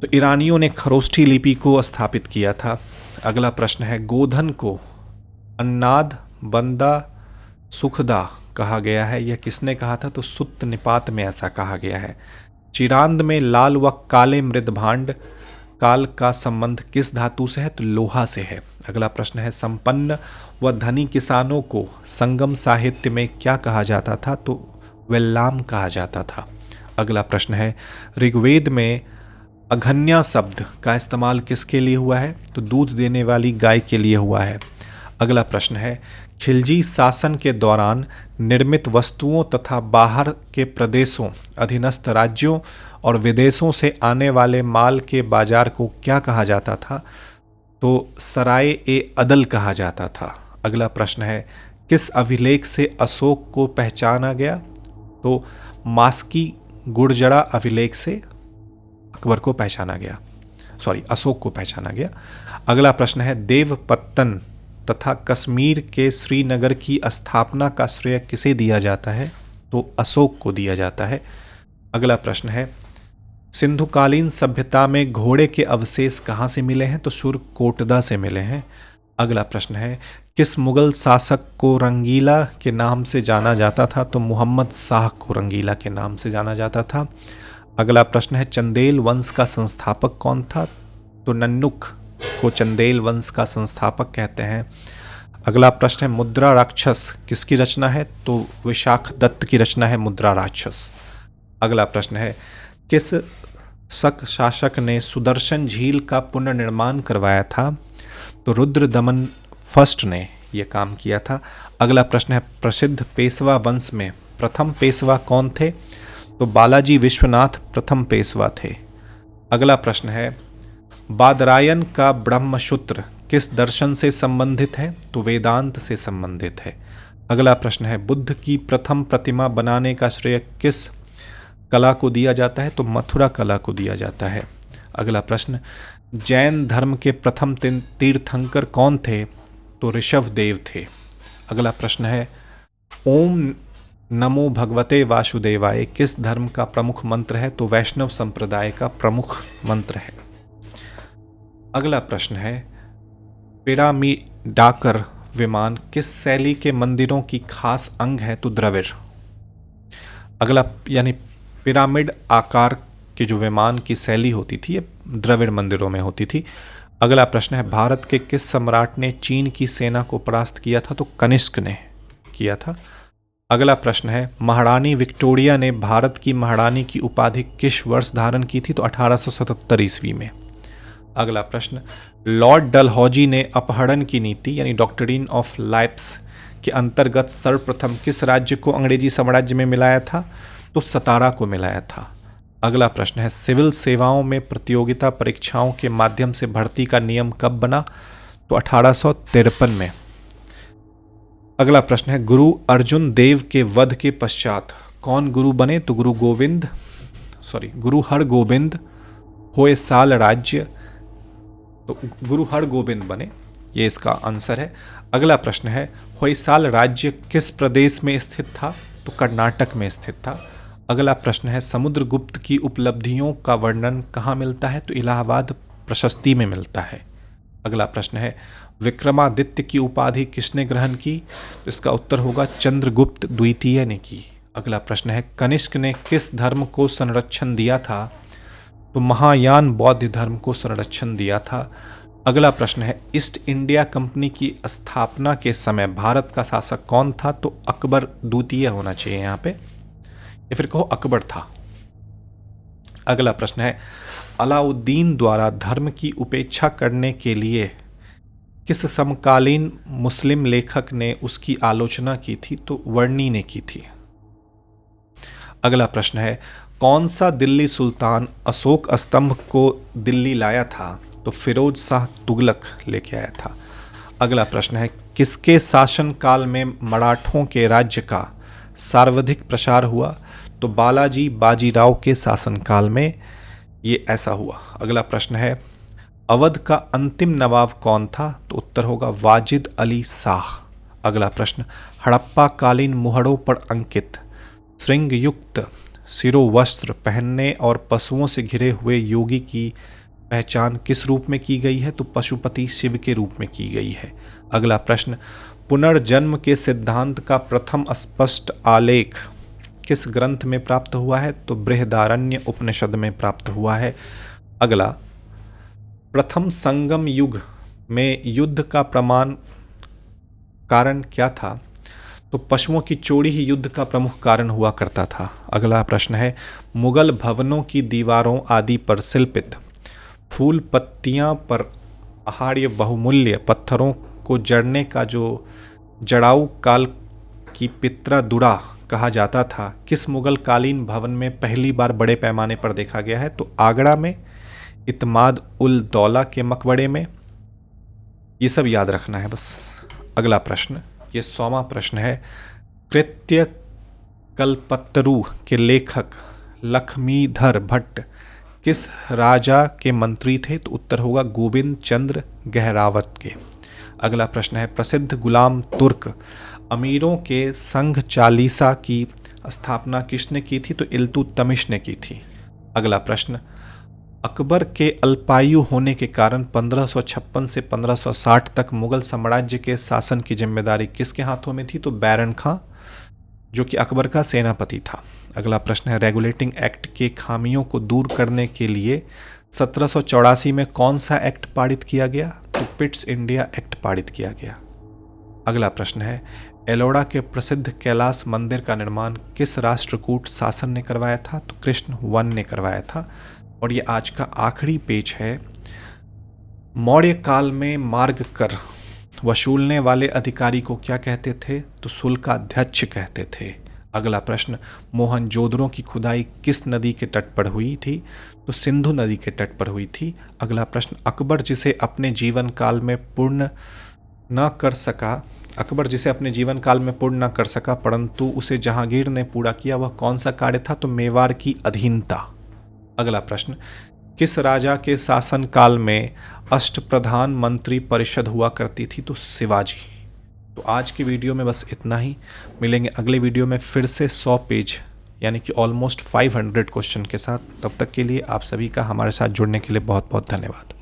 तो ईरानियों ने खरोष्ठी लिपि को स्थापित किया था। अगला प्रश्न है, गोधन को अन्नाद बंदा सुखदा कहा गया है, यह किसने कहा था? तो सुत्त निपात में ऐसा कहा गया है। चिरांद में लाल व काले मृदभांड काल का संबंध किस धातु से है? तो लोहा से है। अगला प्रश्न है, संपन्न व धनी किसानों को संगम साहित्य में क्या कहा जाता था? तो वेल्लाम कहा जाता था। अगला प्रश्न है, ऋग्वेद में अघन्या शब्द का इस्तेमाल किसके लिए हुआ है? तो दूध देने वाली गाय के लिए हुआ है। अगला प्रश्न है, खिलजी शासन के दौरान निर्मित वस्तुओं तथा बाहर के प्रदेशों अधीनस्थ राज्यों और विदेशों से आने वाले माल के बाजार को क्या कहा जाता था? तो सराय ए अदल कहा जाता था। अगला प्रश्न है, किस अभिलेख से अशोक को पहचाना गया? तो मास्की गुर्जरा अभिलेख से अकबर को पहचाना गया, अशोक को पहचाना गया। अगला प्रश्न है, देवपत्तन तथा कश्मीर के श्रीनगर की स्थापना का श्रेय किसे दिया जाता है? तो अशोक को दिया जाता है। अगला प्रश्न है, सिंधुकालीन सभ्यता में घोड़े के अवशेष कहाँ से मिले हैं? तो सुरकोटदा से मिले हैं। अगला प्रश्न है, किस मुगल शासक को रंगीला के नाम से जाना जाता था? तो मोहम्मद शाह को रंगीला के नाम से जाना जाता था। अगला प्रश्न है, चंदेल वंश का संस्थापक कौन था? तो नन्नुक को चंदेल वंश का संस्थापक कहते हैं। अगला प्रश्न है, मुद्रा राक्षस किसकी रचना है? तो विशाख दत्त की रचना है मुद्रा राक्षस। अगला प्रश्न है, किस शक शासक ने सुदर्शन झील का पुनर्निर्माण करवाया था? तो रुद्रदमन फर्स्ट ने यह काम किया था। अगला प्रश्न है, प्रसिद्ध पेशवा वंश में प्रथम पेशवा कौन थे? तो बालाजी विश्वनाथ प्रथम पेशवा थे। अगला प्रश्न है, बादरायन का ब्रह्मसूत्र किस दर्शन से संबंधित है? तो वेदांत से संबंधित है। अगला प्रश्न है, बुद्ध की प्रथम प्रतिमा बनाने का श्रेय किस कला को दिया जाता है? तो मथुरा कला को दिया जाता है। अगला प्रश्न, जैन धर्म के प्रथम तीर्थंकर कौन थे? तो ऋषभदेव थे। अगला प्रश्न है, ओम नमो भगवते वासुदेवाय किस धर्म का प्रमुख मंत्र है? तो वैष्णव संप्रदाय का प्रमुख मंत्र है। अगला प्रश्न है, पिरामिडाकार विमान किस शैली के मंदिरों की खास अंग है? तो द्रविड़। अगला यानी पिरामिड आकार के जो विमान की शैली होती थी ये द्रविड़ मंदिरों में होती थी। अगला प्रश्न है, भारत के किस सम्राट ने चीन की सेना को परास्त किया था? तो कनिष्क ने किया था। अगला प्रश्न है, महारानी विक्टोरिया ने भारत की महारानी की उपाधि किस वर्ष धारण की थी? तो 1877 ईस्वी में। अगला प्रश्न, लॉर्ड डलहौजी ने अपहरण की नीति यानी डॉक्ट्रिन ऑफ लैप्स के अंतर्गत सर्वप्रथम किस राज्य को अंग्रेजी साम्राज्य में मिलाया था? तो सतारा को मिलाया था। अगला प्रश्न है, सिविल सेवाओं में प्रतियोगिता परीक्षाओं के माध्यम से भर्ती का नियम कब बना? तो 1853 में। अगला प्रश्न है, गुरु अर्जुन देव के वध के पश्चात कौन गुरु बने? तो गुरु हरगोबिंद होए साल राज्य, तो गुरु हरगोबिंद बने, ये इसका आंसर है। अगला प्रश्न है, होयसाल राज्य किस प्रदेश में स्थित था? तो कर्नाटक में स्थित था। अगला प्रश्न है, समुद्रगुप्त की उपलब्धियों का वर्णन कहाँ मिलता है? तो इलाहाबाद प्रशस्ति में मिलता है। अगला प्रश्न है, विक्रमादित्य की उपाधि किसने ग्रहण की? तो इसका उत्तर होगा चंद्रगुप्त द्वितीय ने की। अगला प्रश्न है, कनिष्क ने किस धर्म को संरक्षण दिया था? तो महायान बौद्ध धर्म को संरक्षण दिया था। अगला प्रश्न है, ईस्ट इंडिया कंपनी की स्थापना के समय भारत का शासक कौन था? तो अकबर द्वितीय होना चाहिए यहाँ पे, या फिर कहो अकबर था। अगला प्रश्न है, अलाउद्दीन द्वारा धर्म की उपेक्षा करने के लिए किस समकालीन मुस्लिम लेखक ने उसकी आलोचना की थी? तो वर्णी ने की थी। अगला प्रश्न है, कौन सा दिल्ली सुल्तान अशोक स्तंभ को दिल्ली लाया था? तो फिरोज शाह तुगलक लेके आया था। अगला प्रश्न है, किसके शासनकाल में मराठों के राज्य का सर्वाधिक प्रसार हुआ? तो बालाजी बाजीराव के शासनकाल में ये ऐसा हुआ। अगला प्रश्न है, अवध का अंतिम नवाब कौन था? तो उत्तर होगा वाजिद अली शाह। अगला प्रश्न, हड़प्पा कालीन मुहरों पर अंकित श्रृंगयुक्त शिरोवस्त्र पहनने और पशुओं से घिरे हुए योगी की पहचान किस रूप में की गई है? तो पशुपति शिव के रूप में की गई है। अगला प्रश्न, पुनर्जन्म के सिद्धांत का प्रथम स्पष्ट आलेख किस ग्रंथ में प्राप्त हुआ है? तो बृहदारण्य उपनिषद में प्राप्त हुआ है। अगला, प्रथम संगम युग में युद्ध का प्रमाण कारण क्या था? तो पशुओं की चोरी ही युद्ध का प्रमुख कारण हुआ करता था। अगला प्रश्न है, मुगल भवनों की दीवारों आदि पर शिल्पित फूल पत्तियां पर आहार्य बहुमूल्य पत्थरों को जड़ने का जो जड़ाऊ काल की पित्रा कहा जाता था, किस मुगल कालीन भवन में पहली बार बड़े पैमाने पर देखा गया है? तो आगरा में, इत्माद उल दौला के मकबरे में। ये सब याद रखना है बस। अगला प्रश्न, ये 100वां प्रश्न है, कृत्य कल्पतरु के लेखक लक्ष्मीधर भट्ट किस राजा के मंत्री थे? तो उत्तर होगा गोविंद चंद्र गहरावत के। अगला प्रश्न है, प्रसिद्ध गुलाम तुर्क अमीरों के संघ चालीसा की स्थापना किसने की थी? तो इल्तुतमिश ने की थी। अगला प्रश्न, अकबर के अल्पायु होने के कारण 1556 से 1560 तक मुगल साम्राज्य के शासन की जिम्मेदारी किसके हाथों में थी? तो बैरन खां, जो कि अकबर का सेनापति था। अगला प्रश्न है, रेगुलेटिंग एक्ट के खामियों को दूर करने के लिए 1784 में कौन सा एक्ट पारित किया गया? तो पिट्स इंडिया एक्ट पारित किया गया। अगला प्रश्न है, एलोरा के प्रसिद्ध कैलाश मंदिर का निर्माण किस राष्ट्रकूट शासन ने करवाया था? तो कृष्ण वन ने करवाया था। और ये आज का आखिरी पेज है, मौर्य काल में मार्ग कर वसूलने वाले अधिकारी को क्या कहते थे? तो शुल्काध्यक्ष कहते थे। अगला प्रश्न, मोहनजोदड़ो की खुदाई किस नदी के तट पर हुई थी? तो सिंधु नदी के तट पर हुई थी। अगला प्रश्न, अकबर जिसे अपने जीवन काल में पूर्ण न कर सका परंतु उसे जहांगीर ने पूरा किया, वह कौन सा कार्य था? तो मेवाड़ की अधीनता। अगला प्रश्न, किस राजा के शासन काल में अष्टप्रधान मंत्री परिषद हुआ करती थी? तो शिवाजी। तो आज की वीडियो में बस इतना ही। मिलेंगे अगले वीडियो में फिर से 100 पेज यानी कि ऑलमोस्ट 500 क्वेश्चन के साथ। तब तक के लिए आप सभी का हमारे साथ जुड़ने के लिए बहुत बहुत धन्यवाद।